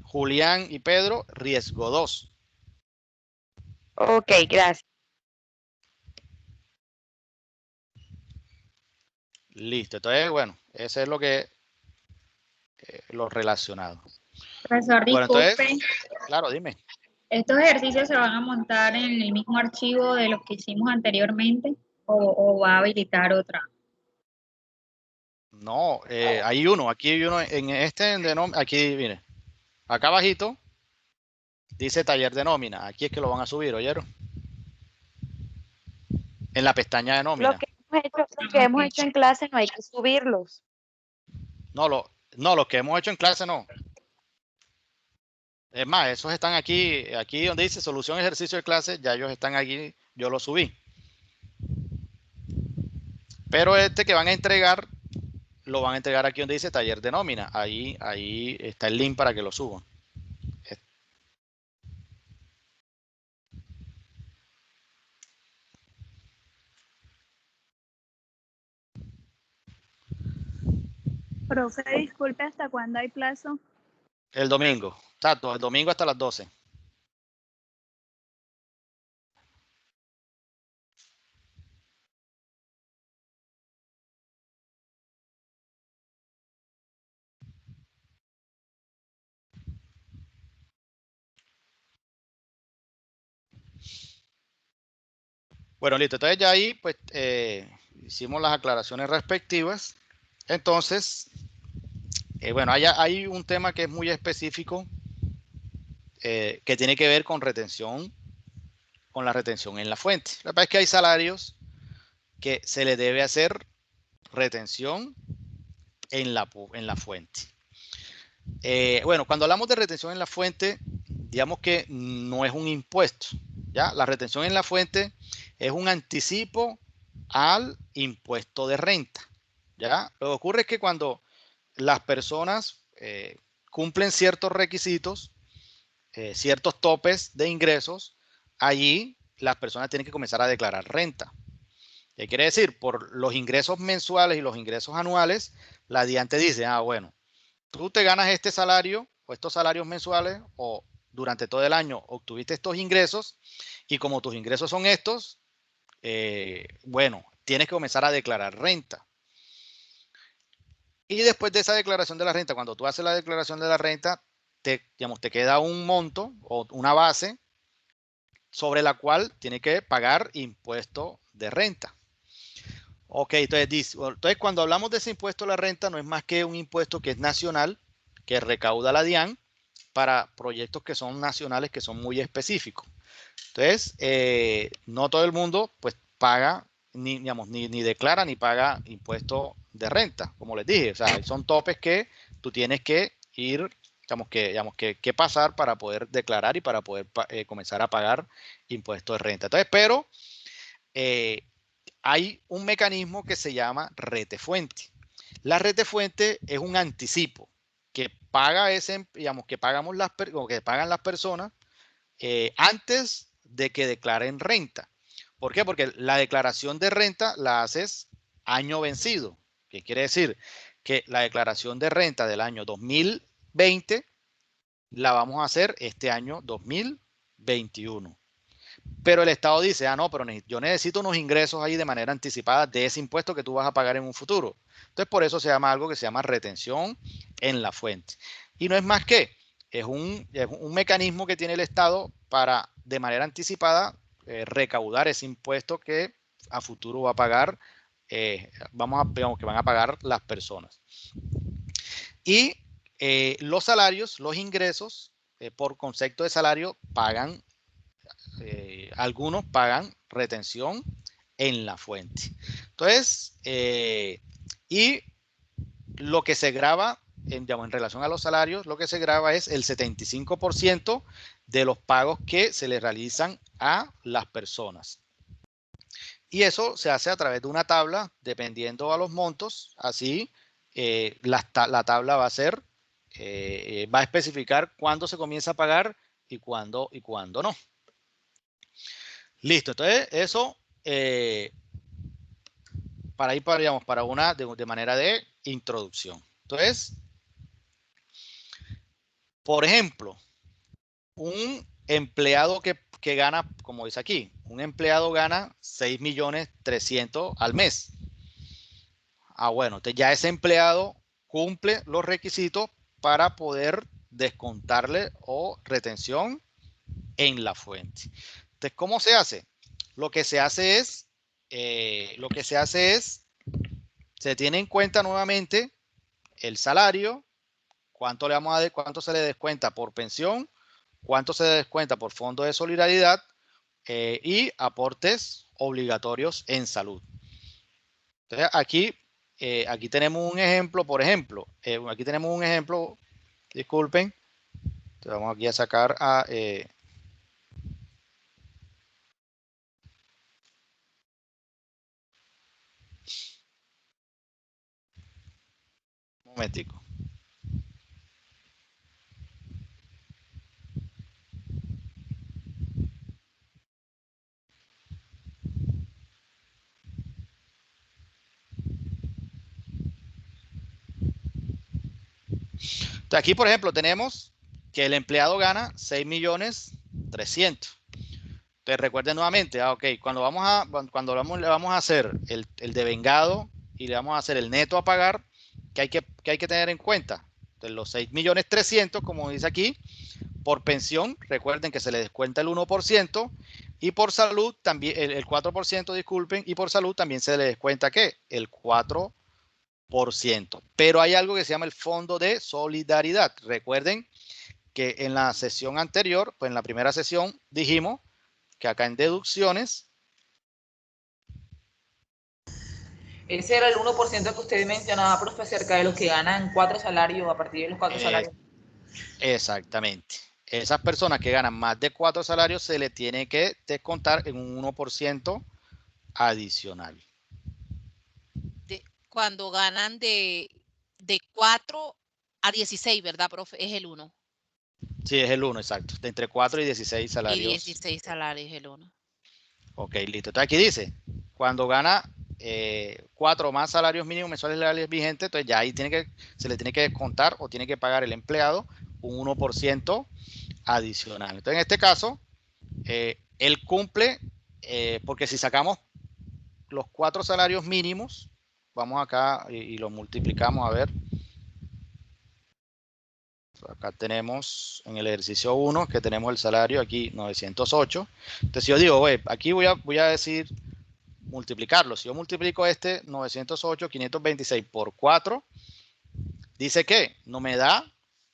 Julián y Pedro, riesgo 2.
Ok, gracias.
Listo, entonces, bueno, ese es lo que lo relacionado.
Profesor, disculpe.
Bueno, entonces, claro, dime.
¿Estos ejercicios se van a montar en el mismo archivo de los que hicimos anteriormente?
o va a habilitar otra.
No, hay uno, aquí hay uno en este de nómina, aquí viene, acá abajito dice taller de nómina, aquí es que lo van a subir, ¿oyeron? En la pestaña de nómina.
Lo que hemos hecho en clase no hay que subirlos.
No, los que hemos hecho en clase no. Es más, esos están aquí donde dice solución ejercicio de clase, ya ellos están aquí, yo los subí. Pero este que van a entregar, lo van a entregar aquí donde dice taller de nómina. Ahí está el link para que lo suban.
Profe, disculpe, ¿hasta cuándo hay plazo?
El domingo, exacto, el domingo hasta las 12. Bueno, listo. Entonces ya ahí pues hicimos las aclaraciones respectivas. Entonces, bueno, hay un tema que es muy específico que tiene que ver con retención, con la retención en la fuente. La verdad es que hay salarios que se le debe hacer retención en la fuente. Bueno, cuando hablamos de retención en la fuente, digamos que no es un impuesto. ¿Ya? La retención en la fuente es un anticipo al impuesto de renta. ¿Ya? Lo que ocurre es que cuando las personas cumplen ciertos requisitos, ciertos topes de ingresos, allí las personas tienen que comenzar a declarar renta. ¿Qué quiere decir? Por los ingresos mensuales y los ingresos anuales, la DIAN te dice, bueno, tú te ganas este salario o estos salarios mensuales o durante todo el año obtuviste estos ingresos y como tus ingresos son estos, bueno, tienes que comenzar a declarar renta. Y después de esa declaración de la renta, cuando tú haces la declaración de la renta, te queda un monto o una base sobre la cual tiene que pagar impuesto de renta. Ok, entonces cuando hablamos de ese impuesto a la renta, no es más que un impuesto que es nacional, que recauda la DIAN para proyectos que son nacionales, que son muy específicos. Entonces, no todo el mundo pues paga, ni declara ni paga impuesto de renta, como les dije. O sea, son topes que tú tienes que ir, que pasar para poder declarar y para poder comenzar a pagar impuesto de renta. Entonces, pero hay un mecanismo que se llama retefuente. La retefuente es un anticipo que paga que pagan las personas antes de que declaren renta. ¿Por qué? Porque la declaración de renta la haces año vencido. ¿Qué quiere decir? Que la declaración de renta del año 2020 la vamos a hacer este año 2021. Pero el Estado dice, no, pero yo necesito unos ingresos ahí de manera anticipada de ese impuesto que tú vas a pagar en un futuro. Entonces, por eso se llama algo que se llama retención en la fuente. Y no es más que, es un mecanismo que tiene el Estado para, de manera anticipada, recaudar ese impuesto que a futuro va a pagar, digamos que van a pagar las personas. Y los salarios, los ingresos, por concepto de salario, pagan algunos pagan retención en la fuente. Entonces, y lo que se graba en relación a los salarios, lo que se graba es el 75% de los pagos que se le realizan a las personas. Y eso se hace a través de una tabla, dependiendo a los montos. Así, la tabla va a ser, va a especificar cuándo se comienza a pagar y cuándo no. Listo, entonces eso para ir para una de manera de introducción. Entonces, por ejemplo, un empleado que gana, como dice aquí, un empleado gana 6.300.000 al mes. Bueno, entonces ya ese empleado cumple los requisitos para poder descontarle o retención en la fuente. Entonces, ¿cómo se hace? Lo que se hace es lo que se hace es, se tiene en cuenta nuevamente el salario, cuánto se le descuenta por pensión, cuánto se le descuenta por fondo de solidaridad y aportes obligatorios en salud. Entonces, aquí tenemos un ejemplo, por ejemplo, aquí tenemos un ejemplo, disculpen, entonces vamos aquí a sacar a... un momentico. Entonces, aquí, por ejemplo, tenemos que el empleado gana 6.300.000. Entonces, recuerden nuevamente, ok, cuando le vamos a hacer el devengado y le vamos a hacer el neto a pagar, que hay que tener en cuenta. Entonces, los 6.300.000, como dice aquí, por pensión, recuerden que se le descuenta el 1%, y por salud también, el 4%, disculpen, y por salud también se le descuenta, ¿qué? El 4%. Pero hay algo que se llama el Fondo de Solidaridad. Recuerden que en la sesión anterior, pues en la primera sesión, dijimos que acá en deducciones.
Ese era el 1% que usted mencionaba, profe, acerca de los que ganan 4 salarios, a partir de los 4 salarios.
Exactamente. Esas personas que ganan más de 4 salarios se le tiene que descontar en un 1% adicional.
Cuando ganan de 4 a 16, ¿verdad, profe? Es el 1.
Sí, es el 1, exacto. De entre 4 y 16 salarios.
Y 16 salarios es el 1.
Ok, listo. Entonces aquí dice, cuando gana 4 o más salarios mínimos mensuales legales vigentes, entonces ya ahí se le tiene que descontar o tiene que pagar el empleado un 1% adicional. Entonces en este caso, él cumple, porque si sacamos los 4 salarios mínimos, vamos acá y lo multiplicamos a ver. Acá tenemos en el ejercicio 1 que tenemos el salario aquí 908. Entonces si yo digo, aquí voy a decir multiplicarlo. Si yo multiplico este 908, 526 por 4, dice que no me da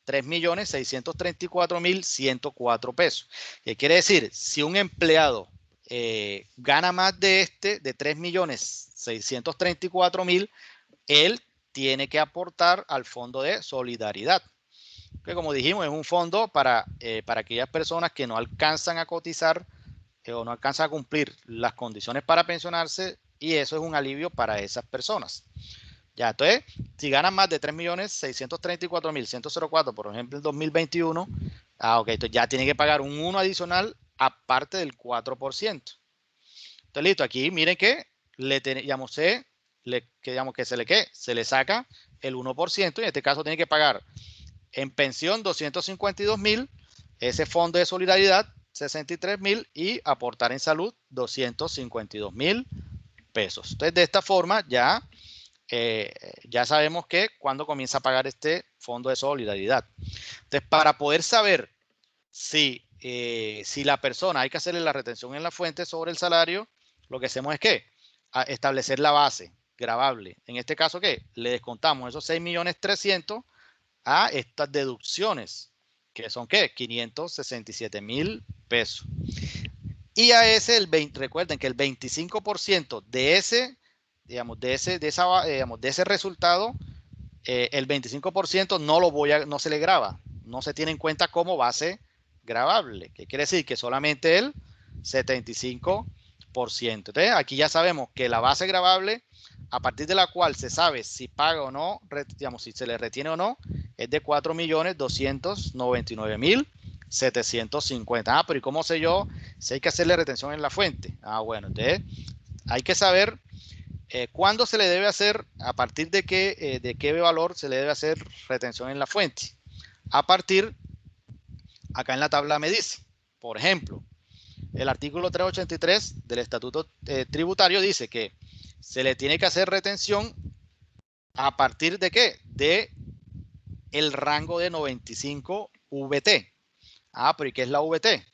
3.634.104 pesos. ¿Qué quiere decir? Si un empleado gana más de 3.634.000, él tiene que aportar al fondo de solidaridad. Que como dijimos, es un fondo para aquellas personas que no alcanzan a cotizar o no alcanzan a cumplir las condiciones para pensionarse, y eso es un alivio para esas personas. Ya, entonces, si ganan más de 3.634.104, por ejemplo, en 2021, ok, entonces ya tiene que pagar un 1 adicional aparte del 4%. Entonces, listo, aquí miren que se le saca el 1%, y en este caso tiene que pagar en pensión 252.000, ese fondo de solidaridad 63.000 y aportar en salud 252.000 pesos. Entonces, de esta forma ya sabemos que cuando comienza a pagar este fondo de solidaridad. Entonces, para poder saber si la persona hay que hacerle la retención en la fuente sobre el salario, lo que hacemos es que establecer la base gravable. En este caso, ¿qué? Le descontamos esos 6.300.000 a estas deducciones, que son ¿qué? 567.000 pesos. Y a ese, recuerden que el 25% de ese, de ese resultado, el 25% no se le grava, no se tiene en cuenta como base gravable. ¿Qué quiere decir? Que solamente el 75%. Entonces, aquí ya sabemos que la base gravable, a partir de la cual se sabe si paga o no, si se le retiene o no, es de 4.299.750. Pero ¿y cómo sé yo si hay que hacerle retención en la fuente? Bueno, entonces hay que saber cuándo se le debe hacer, a partir de qué valor se le debe hacer retención en la fuente. A partir, acá en la tabla me dice, por ejemplo, el artículo 383 del Estatuto Tributario dice que se le tiene que hacer retención a partir de ¿qué? De el rango de 95 VT. Pero ¿y qué es la VT?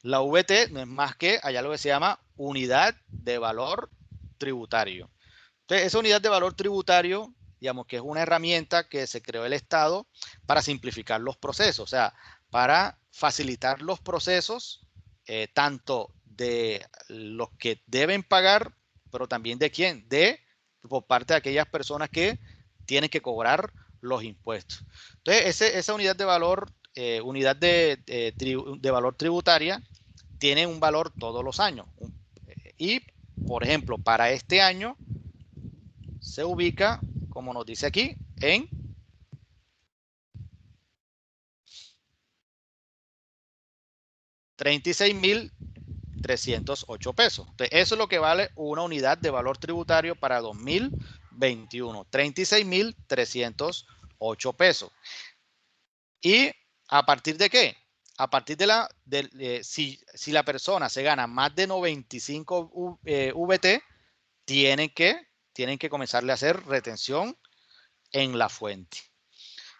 La VT no es más que allá lo que se llama unidad de valor tributario. Entonces, esa unidad de valor tributario, digamos que es una herramienta que se creó el Estado para simplificar los procesos, o sea, para facilitar los procesos, tanto de los que deben pagar, pero también de quién, por parte de aquellas personas que tienen que cobrar los impuestos. Entonces, esa unidad de valor, de valor tributaria, tiene un valor todos los años. Y, por ejemplo, para este año se ubica, como nos dice aquí, en $36,308 pesos. Entonces, eso es lo que vale una unidad de valor tributario para 2021. $36,308 pesos. ¿Y a partir de qué? A partir de si la persona se gana más de 95 VT, tienen que comenzarle a hacer retención en la fuente.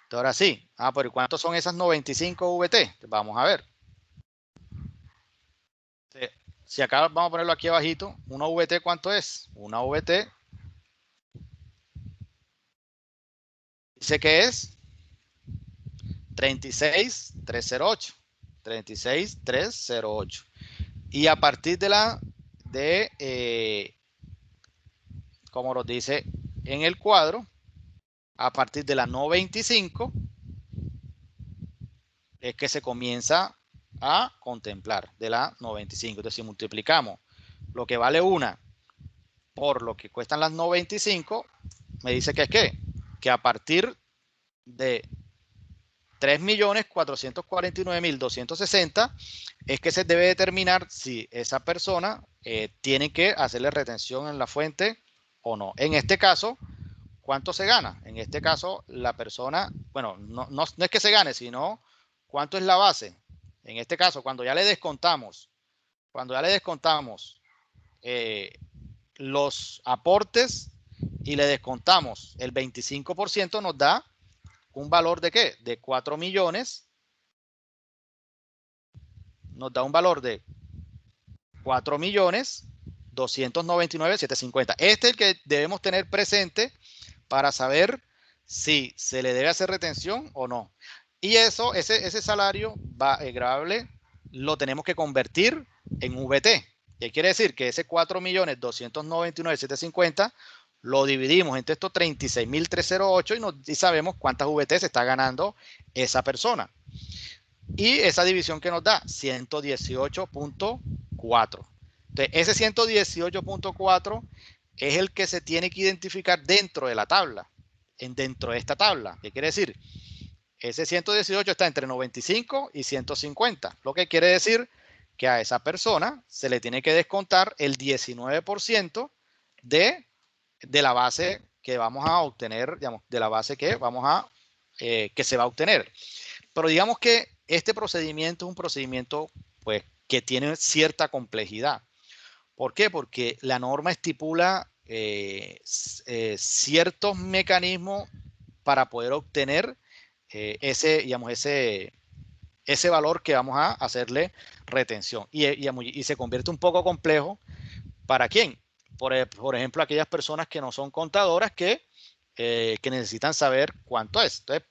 Entonces, ahora sí. Pero ¿cuántos son esas 95 VT? Vamos a ver. Si acá vamos a ponerlo aquí abajito, una VT, ¿cuánto es? Una VT dice que es 36,308. 36,308. Y a partir como nos dice en el cuadro, a partir de la 925 es que se comienza a contemplar de la 925. Entonces, si multiplicamos lo que vale una por lo que cuestan las 925, me dice que es que a partir de 3.449.260 es que se debe determinar si esa persona tiene que hacerle retención en la fuente o no. En este caso, ¿cuánto se gana? En este caso, la persona, bueno, no es que se gane, sino ¿cuánto es la base? En este caso, cuando ya le descontamos los aportes y le descontamos el 25%, nos da un valor de ¿qué? De 4 millones. Nos da un valor de 4.299.750. Este es el que debemos tener presente para saber si se le debe hacer retención o no. Y ese salario gravable lo tenemos que convertir en VT. ¿Qué quiere decir? Que ese 4.299.750 lo dividimos entre estos 36.308 y sabemos cuántas VT se está ganando esa persona. Y esa división que nos da 118.4. Entonces, ese 118.4 es el que se tiene que identificar dentro de la tabla, dentro de esta tabla. ¿Qué quiere decir? Ese 118 está entre 95 y 150, lo que quiere decir que a esa persona se le tiene que descontar el 19% de la base que vamos a obtener, digamos, de la base que se va a obtener. Pero digamos que este procedimiento es un procedimiento pues, que tiene cierta complejidad. ¿Por qué? Porque la norma estipula ciertos mecanismos para poder obtener ese valor que vamos a hacerle retención. Y se convierte un poco complejo. ¿Para quién? Por ejemplo, aquellas personas que no son contadoras que necesitan saber cuánto es. Entonces,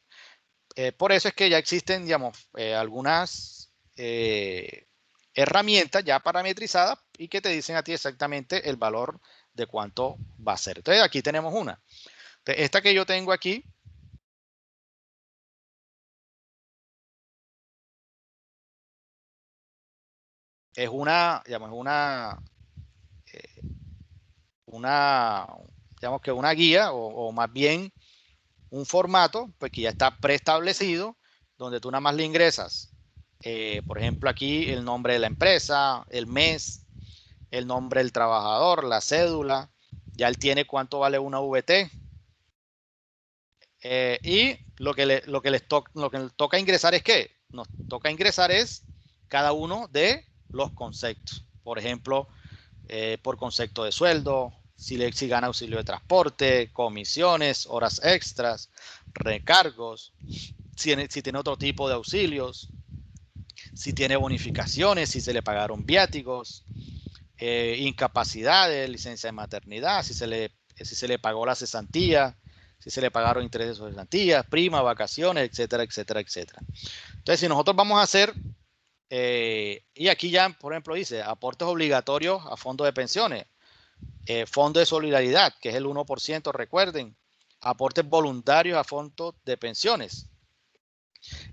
por eso es que ya existen, digamos, algunas herramientas ya parametrizadas y que te dicen a ti exactamente el valor de cuánto va a ser. Entonces, aquí tenemos una. Entonces, esta que yo tengo aquí es digamos que una guía o más bien un formato pues que ya está preestablecido donde tú nada más le ingresas por ejemplo aquí el nombre de la empresa, el mes, el nombre del trabajador, la cédula, ya él tiene cuánto vale una VT y lo que le toca ingresar es ¿qué? Nos toca ingresar es cada uno de los conceptos, por ejemplo por concepto de sueldo, si gana auxilio de transporte, comisiones, horas extras, recargos, si tiene otro tipo de auxilios, si tiene bonificaciones, si se le pagaron viáticos, incapacidades, licencia de maternidad, si se le pagó la cesantía, si se le pagaron intereses sobre cesantías, prima, vacaciones, etcétera, etcétera, etcétera. Entonces, si nosotros vamos a hacer, y aquí ya, por ejemplo, dice aportes obligatorios a fondos de pensiones, fondo de solidaridad, que es el 1%, recuerden, aportes voluntarios a fondos de pensiones.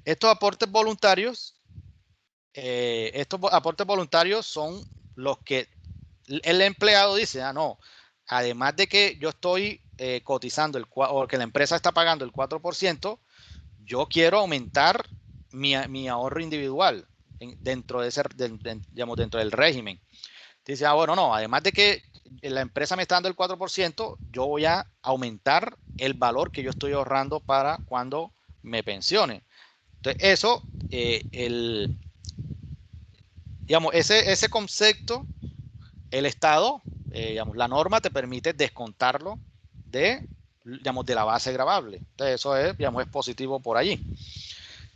Estos aportes voluntarios son los que el empleado dice, no, además de que yo estoy cotizando o que la empresa está pagando el 4%, yo quiero aumentar mi ahorro individual dentro de digamos, dentro del régimen. Dice, bueno, no, además de que la empresa me está dando el 4%, yo voy a aumentar el valor que yo estoy ahorrando para cuando me pensione. Entonces, eso, digamos, ese concepto, el Estado, digamos, la norma te permite descontarlo digamos, de la base gravable. Entonces, eso es, digamos, es positivo por allí.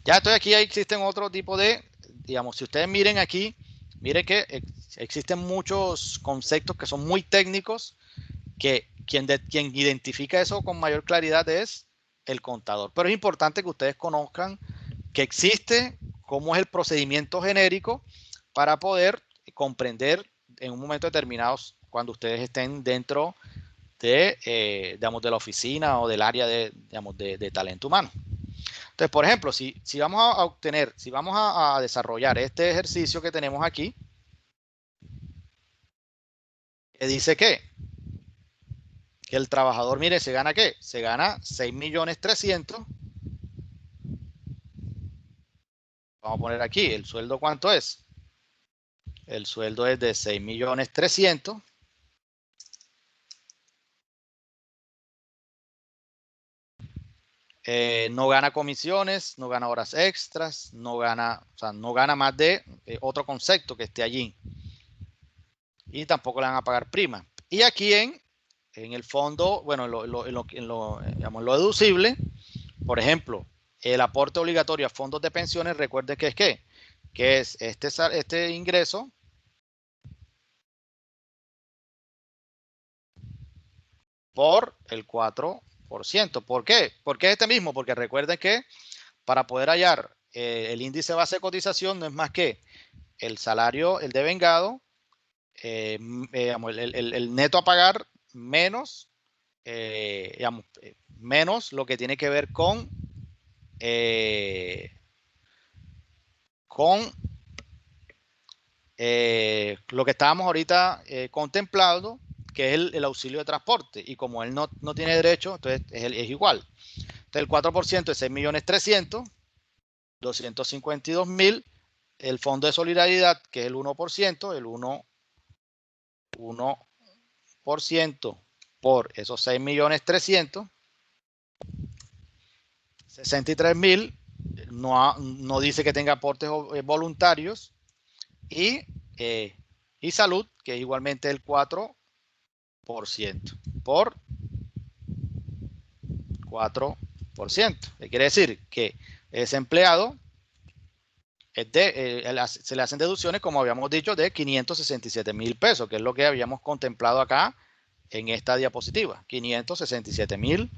Ya estoy aquí, existen otro tipo de, digamos, si ustedes miren aquí, miren que existen muchos conceptos que son muy técnicos, que quien identifica eso con mayor claridad es el contador. Pero es importante que ustedes conozcan que existe, cómo es el procedimiento genérico para poder comprender en un momento determinado cuando ustedes estén dentro digamos, de la oficina o del área digamos, de talento humano. Entonces, por ejemplo, si vamos a obtener, si vamos a desarrollar este ejercicio que tenemos aquí, que dice que el trabajador, mire, se gana ¿qué? Se gana 6.300.000. Vamos a poner aquí, ¿el sueldo cuánto es? El sueldo es de 6.300.000. No gana comisiones, no gana horas extras, no gana, o sea, no gana más de otro concepto que esté allí. Y tampoco le van a pagar prima. Y aquí en el fondo, bueno, digamos, lo deducible, por ejemplo, el aporte obligatorio a fondos de pensiones, recuerde que es ¿qué? Que es este ingreso por el 4%. ¿Por qué? ¿Por qué este mismo? Porque recuerden que para poder hallar el índice base de cotización no es más que el salario, el devengado, digamos, el neto a pagar menos, digamos, menos lo que tiene que ver con lo que estábamos ahorita contemplando, que es el auxilio de transporte. Y como él no tiene derecho, entonces es igual. Entonces el 4% es 6.300.000, 252.000. El fondo de solidaridad, que es el 1%, el 1% por esos 6.300.000, 63.000, no dice que tenga aportes voluntarios, y salud, que es igualmente el 4%, por 4%. ¿Qué quiere decir? Que ese empleado se le hacen deducciones, como habíamos dicho, de 567.000 pesos, que es lo que habíamos contemplado acá en esta diapositiva, 567.000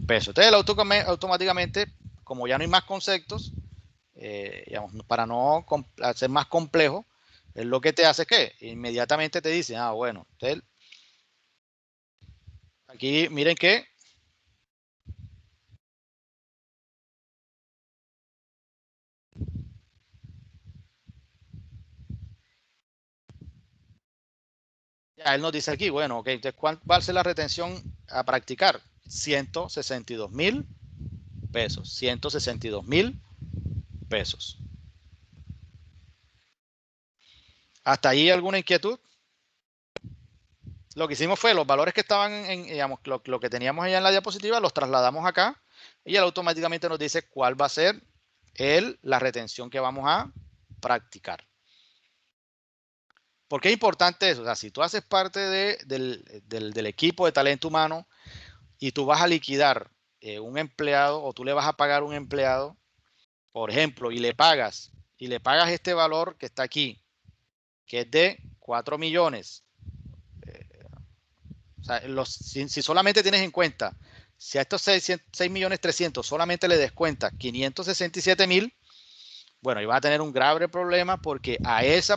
pesos. Entonces, automáticamente, como ya no hay más conceptos, digamos, para no hacer más complejo, es lo que te hace que inmediatamente te dice, bueno, entonces, aquí miren que ya él nos dice aquí, bueno, ok, entonces ¿cuál va a ser la retención a practicar? 162.000 pesos, 162.000 pesos. ¿Hasta ahí alguna inquietud? Lo que hicimos fue los valores que estaban digamos, lo que teníamos allá en la diapositiva, los trasladamos acá y él automáticamente nos dice cuál va a ser la retención que vamos a practicar. ¿Por qué es importante eso? O sea, si tú haces parte del equipo de talento humano y tú vas a liquidar un empleado o tú le vas a pagar a un empleado, por ejemplo, y le pagas este valor que está aquí, que es de 4 millones, o sea, si solamente tienes en cuenta, si a estos 6 millones 300 solamente le descuentas 567,000, bueno, ahí vas a tener un grave problema porque a ese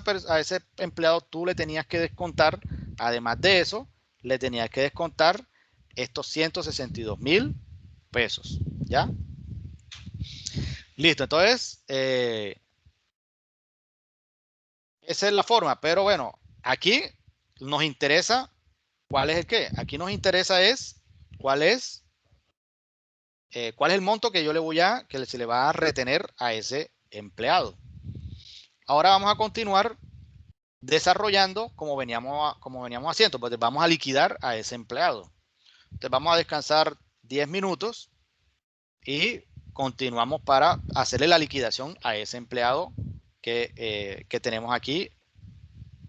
empleado tú le tenías que descontar, además de eso, le tenías que descontar estos 162,000 pesos, ¿ya? Listo, entonces, esa es la forma, pero bueno, aquí nos interesa, ¿cuál es el qué? Aquí nos interesa es, ¿cuál es el monto que que se le va a retener a ese empleado? Ahora vamos a continuar desarrollando como veníamos haciendo, pues vamos a liquidar a ese empleado. Entonces vamos a descansar 10 minutos y continuamos para hacerle la liquidación a ese empleado que tenemos aquí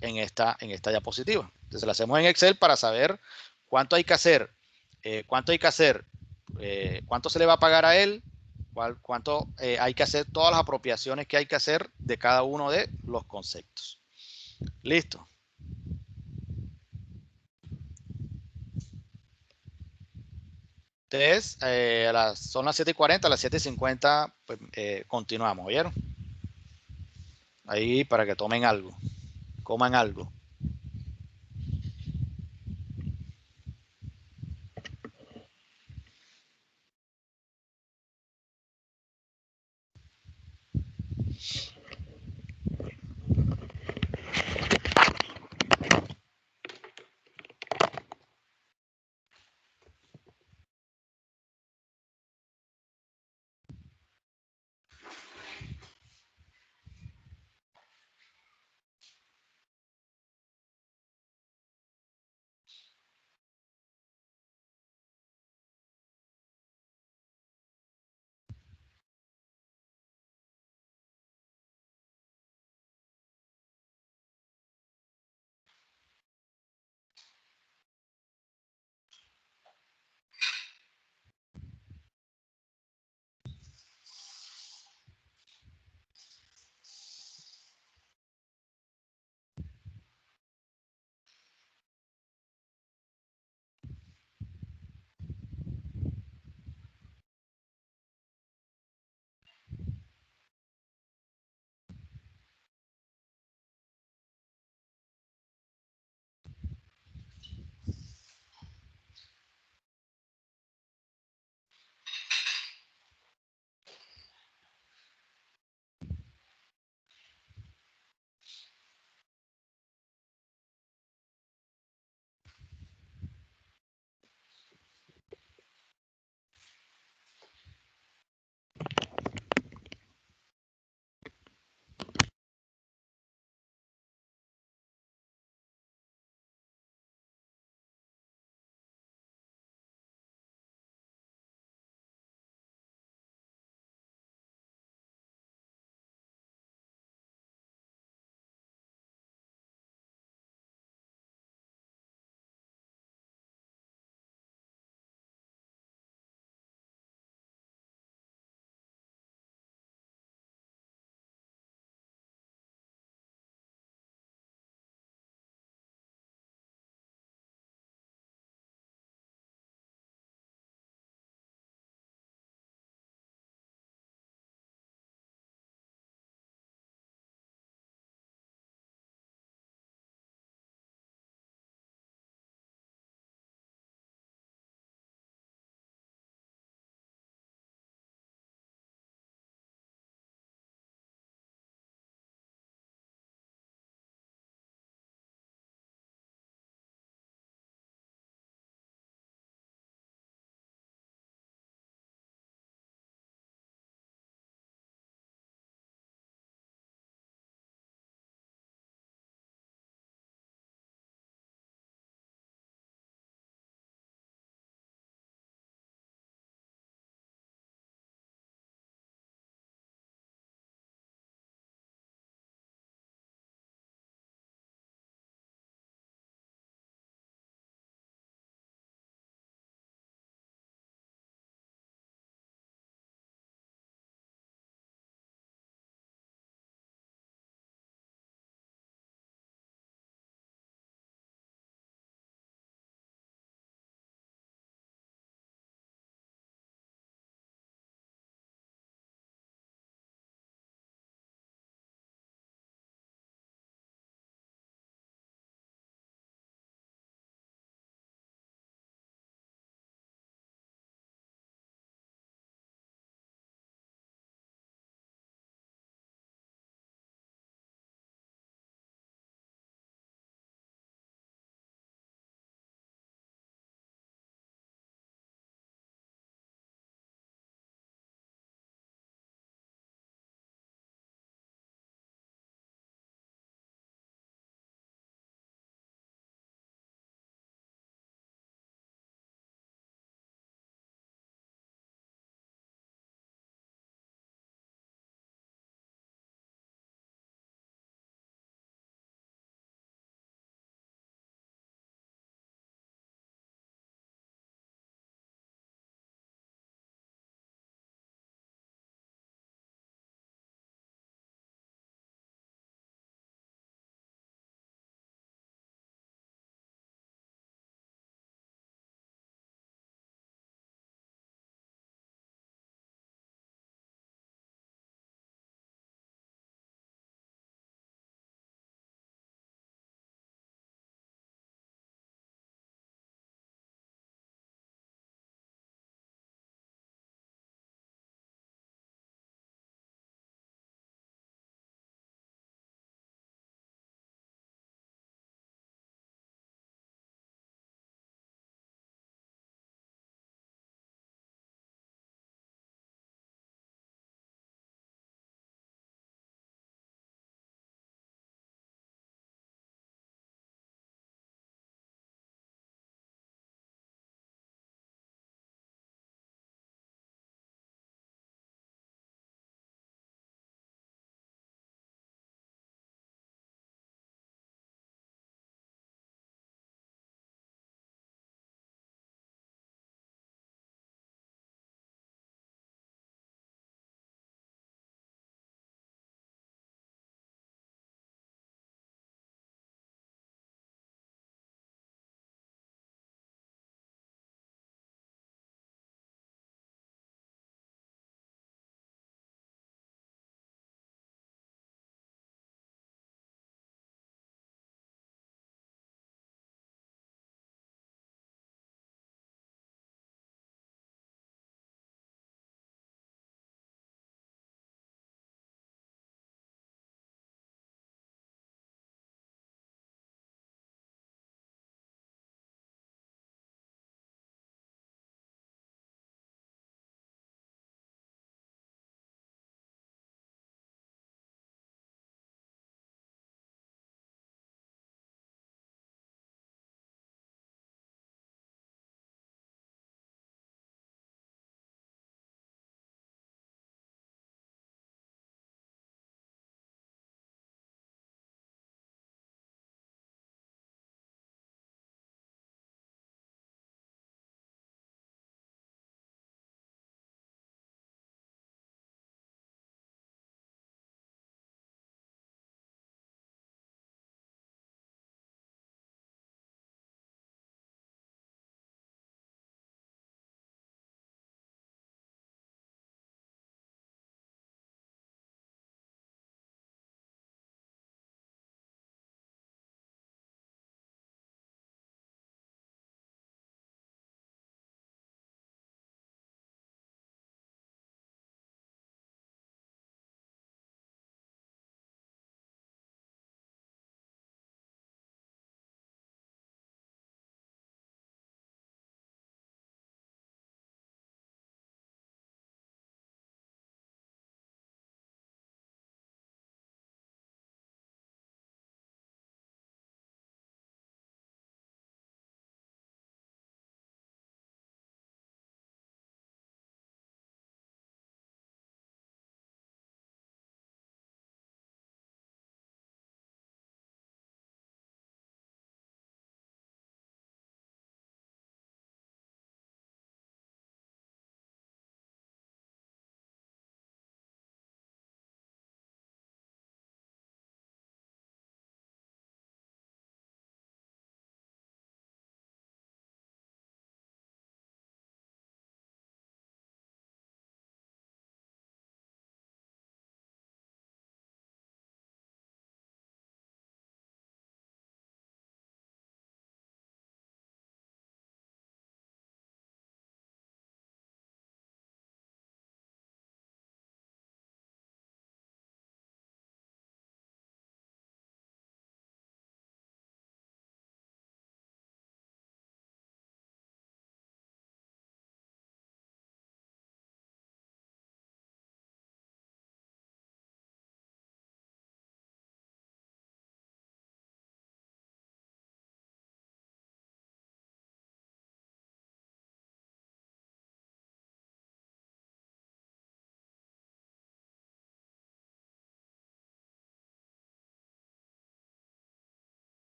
en esta diapositiva. Entonces la hacemos en Excel para saber cuánto hay que hacer, cuánto se le va a pagar a él, cuánto hay que hacer, todas las apropiaciones que hay que hacer de cada uno de los conceptos. Listo. Entonces, son las 7:40, a las 7:50 pues, continuamos, ¿oyeron? Ahí para que tomen algo, coman algo.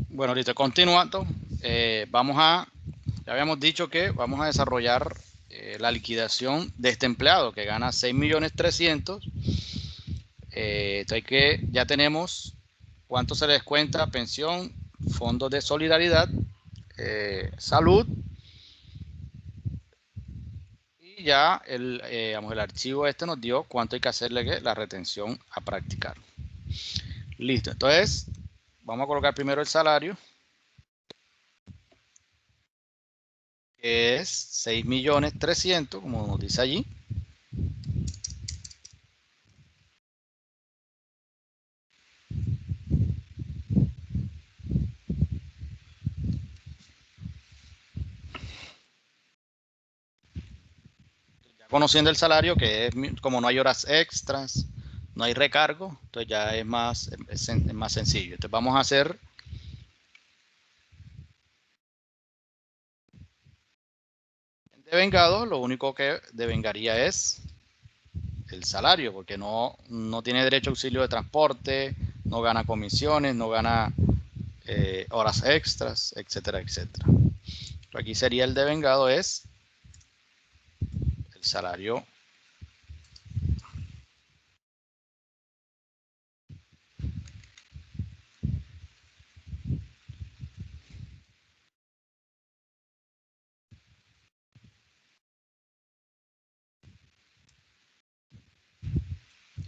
Bueno, listo, continuando. Ya habíamos dicho que vamos a desarrollar la liquidación de este empleado que gana 6.300.000. Entonces que ya tenemos cuánto se le descuenta: pensión, fondos de solidaridad, salud, y ya el archivo este nos dio cuánto hay que hacerle la retención a practicar. Listo, entonces vamos a colocar primero el salario, que es 6.300.000, como nos dice allí. Ya conociendo el salario, que es como no hay horas extras, no hay recargo, entonces ya es más sencillo. Entonces vamos a hacer devengado. Lo único que devengaría es el salario, porque no tiene derecho a auxilio de transporte, no gana comisiones, no gana horas extras, etcétera, etcétera. Pero aquí sería el devengado, es el salario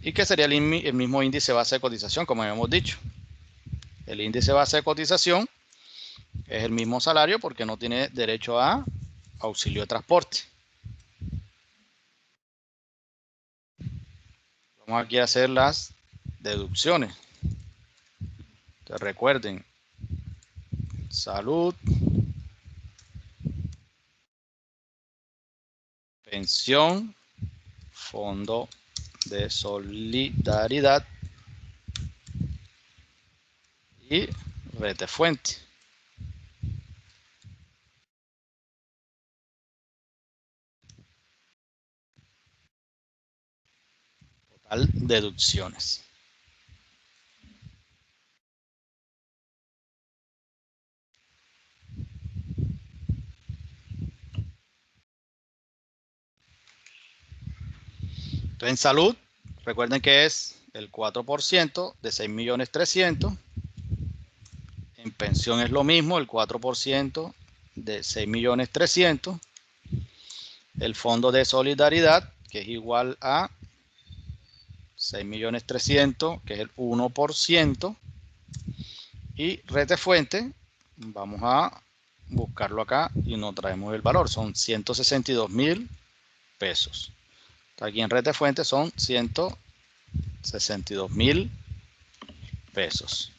y que sería el mismo índice base de cotización, como habíamos dicho. El índice base de cotización es el mismo salario porque no tiene derecho a auxilio de transporte. Vamos aquí a hacer las deducciones. Entonces recuerden, salud, pensión, fondo de solidaridad y rete fuente. Total deducciones. Entonces en salud, recuerden que es el 4% de 6.300.000. En pensión es lo mismo, el 4% de 6.300.000. El fondo de solidaridad, que es igual a 6.300.000, que es el 1%. Y rete fuente, vamos a buscarlo acá y nos traemos el valor. Son 162.000 pesos. Aquí en rete fuente son 162.000 pesos.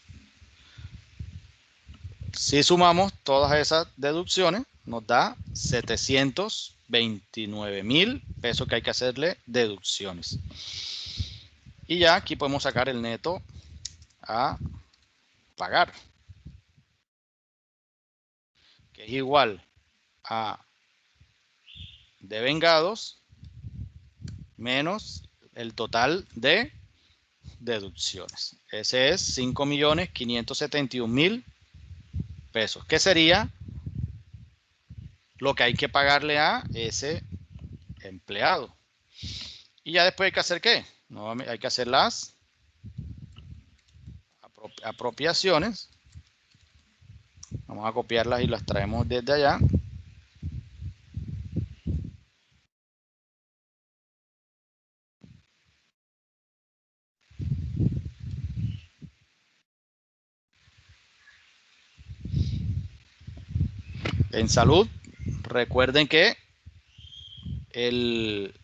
Si sumamos todas esas deducciones, nos da 729.000 pesos que hay que hacerle deducciones. Y ya aquí podemos sacar el neto a pagar, que es igual a devengados menos el total de deducciones. Ese es 5.571.000 pesos, que sería lo que hay que pagarle a ese empleado. Y ya después hay que hacer ¿qué? No, hay que hacer las apropiaciones. Vamos a copiarlas y las traemos desde allá. En salud, recuerden que el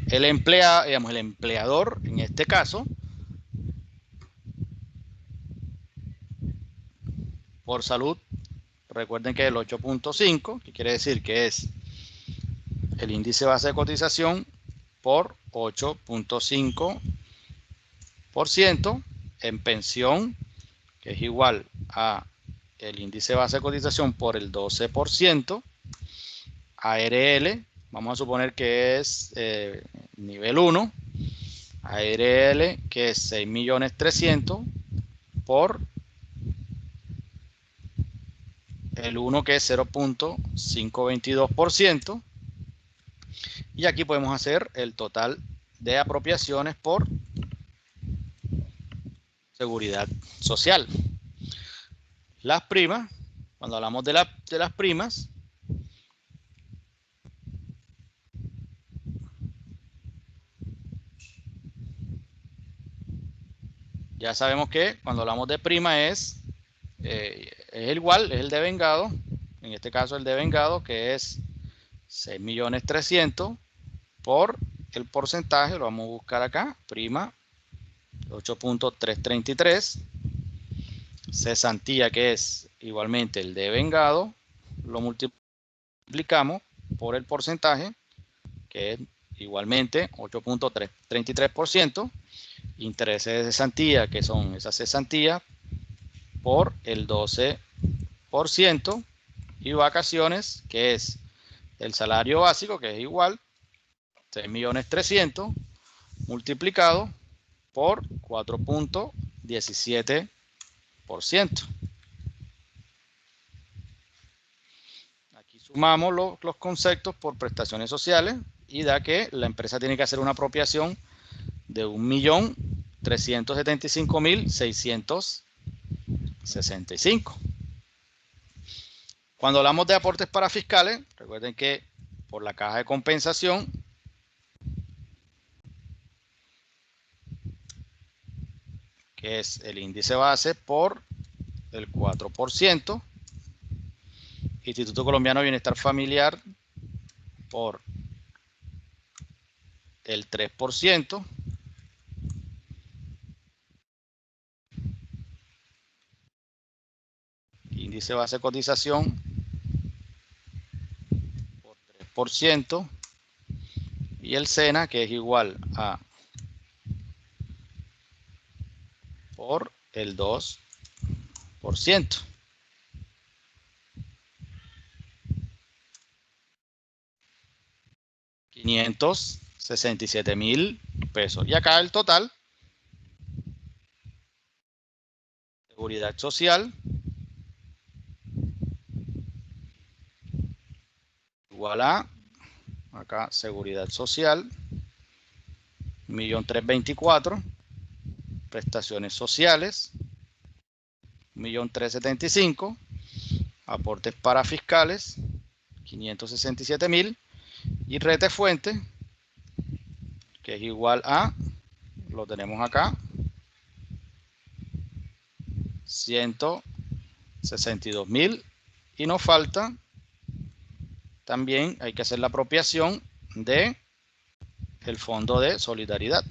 empleador, en este caso, por salud, recuerden que el 8.5, que quiere decir que es el índice base de cotización por 8.5%, en pensión, que es igual a el índice base de cotización por el 12%, ARL, vamos a suponer que es nivel 1, ARL, que es 6.300.000 por el 1 que es 0.522%. Y aquí podemos hacer el total de apropiaciones por seguridad social. Las primas, cuando hablamos de las primas, ya sabemos que cuando hablamos de prima es igual, es el devengado, en este caso el devengado que es 6.300.000 por el porcentaje, lo vamos a buscar acá, prima 8.333, cesantía que es igualmente el devengado, lo multiplicamos por el porcentaje que es igualmente 8.33%, intereses de cesantía que son esas cesantías por el 12% y vacaciones que es el salario básico que es igual 6.300.000 multiplicado por 4.17%. Aquí sumamos los conceptos por prestaciones sociales y da que la empresa tiene que hacer una apropiación de 1.375.665. Cuando hablamos de aportes para fiscales, recuerden que por la caja de compensación que es el índice base por el 4%, Instituto Colombiano de Bienestar Familiar por el 3%, índice base de cotización por 3%, y el SENA que es igual a por el 2%. 567.000 pesos. Y acá el total, seguridad social, igual a, acá seguridad social, 1.324.000, prestaciones sociales, 1.375.000, aportes para fiscales, 567.000, y rete fuente, que es igual a, lo tenemos acá, 162.000, y nos falta, también hay que hacer la apropiación de el Fondo de Solidaridad.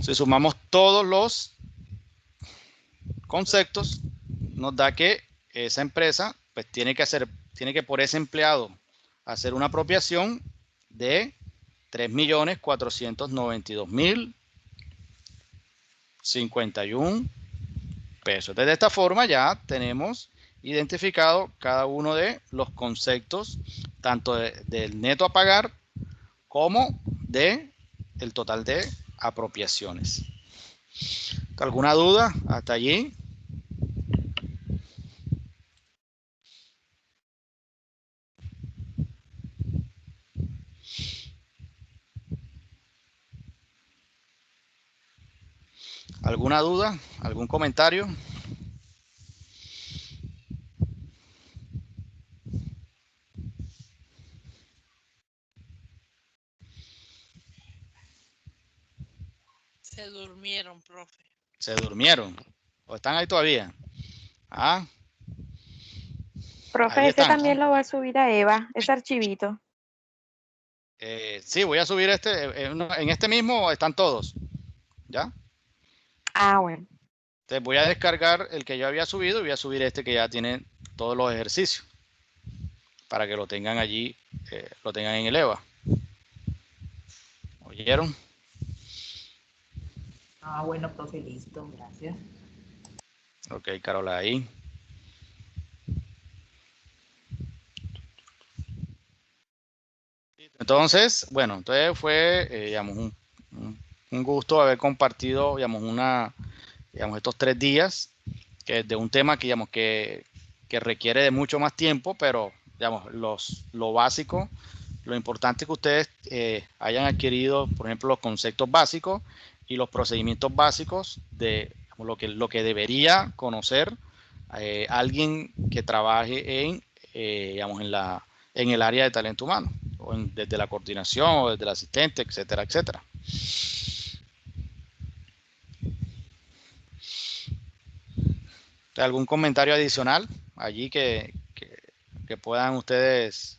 Si sumamos todos los conceptos, nos da que esa empresa pues tiene que por ese empleado hacer una apropiación de 3.492.051 pesos. De esta forma ya tenemos identificado cada uno de los conceptos, tanto del neto a pagar como de el total de apropiaciones. ¿Alguna duda hasta allí? ¿Alguna duda? ¿Algún comentario?
Se durmieron, profe.
¿Se durmieron? ¿O están ahí todavía? Ah,
Profe,
ahí
ese
están.
también lo va a subir a Eva, ese archivito.
Sí, voy a subir en este mismo están todos. ¿Ya?
Ah, bueno.
Entonces voy a descargar el que yo había subido y voy a subir este que ya tiene todos los ejercicios para que lo tengan allí, lo tengan en el EVA. ¿Oyeron?
Ah, bueno, profe, listo, gracias.
Ok, Carola, ahí. Sí, Entonces, bueno, entonces fue, digamos, un gusto haber compartido, digamos, estos 3 días de un tema que, digamos, que requiere de mucho más tiempo, pero, digamos, lo básico, lo importante es que ustedes hayan adquirido, por ejemplo, los conceptos básicos y los procedimientos básicos de lo que debería conocer alguien que trabaje digamos, en el área de talento humano, o desde la coordinación, o desde el asistente, etcétera, etcétera. ¿Algún comentario adicional allí que puedan ustedes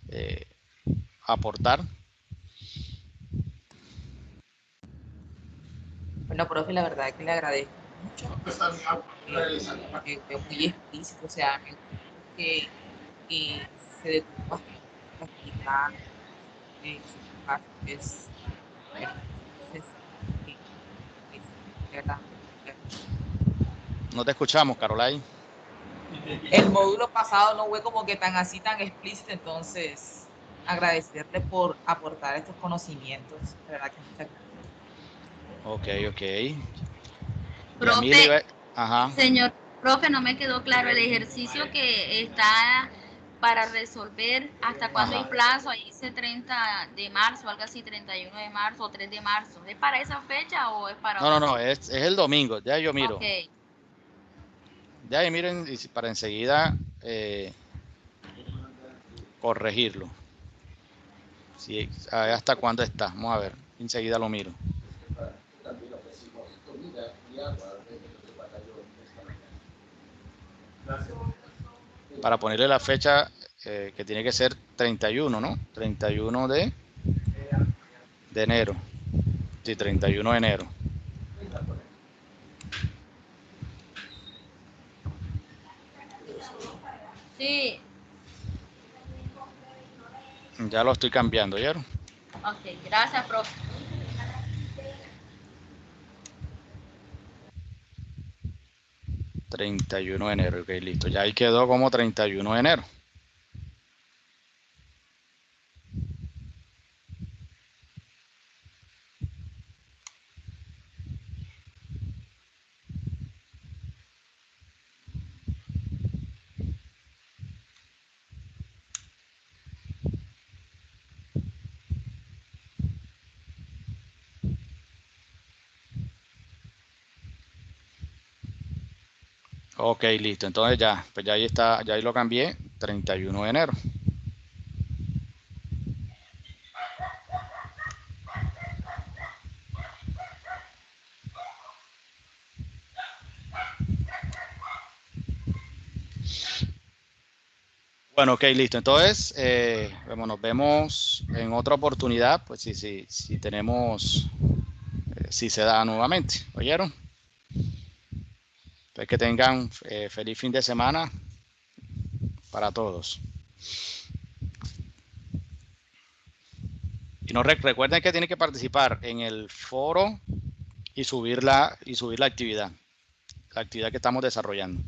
aportar?
Bueno, profe, la verdad que le agradezco mucho. Muy explícito, o sea, me gusta que se detuvo bastante la actividad, es,
No te escuchamos, Caroline.
el módulo pasado no fue como que tan así, tan explícito, entonces agradecerle por aportar estos conocimientos. De verdad que muchas gracias.
Ok.
Profe,
ajá.
señor profe, no me quedó claro el ejercicio que está para resolver, ¿hasta cuándo hay plazo? Ahí dice 30 de marzo, algo así, 31 de marzo o 3 de marzo. ¿Es para esa fecha o es para otra?
No, es el domingo, ya yo miro.
Okay.
Ya ahí miren, y para enseguida corregirlo. Sí, ¿hasta cuándo está? Vamos a ver, enseguida lo miro. Para ponerle la fecha que tiene que ser 31, ¿no? 31 de enero. Sí, 31 de enero.
Sí.
Ya lo estoy cambiando, ¿oyeron?
Ok, gracias, profe.
...31 de enero, ok, listo. Ya ahí quedó como 31 de enero. Ok, listo. Entonces ya, pues ya ahí está, ya ahí lo cambié, 31 de enero. Bueno, ok, listo. Entonces, nos vemos en otra oportunidad, pues si tenemos, si se da nuevamente. ¿Oyeron? Entonces, que tengan feliz fin de semana para todos. Y recuerden que tienen que participar en el foro y subir la actividad que estamos desarrollando.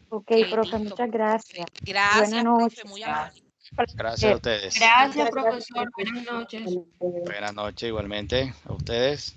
Ok, profe,
listo.
muchas gracias.
Gracias,
Buenas
profe,
noches.
muy amable.
Gracias a ustedes.
Gracias, profesor. Buenas noches.
Buenas noches igualmente a ustedes.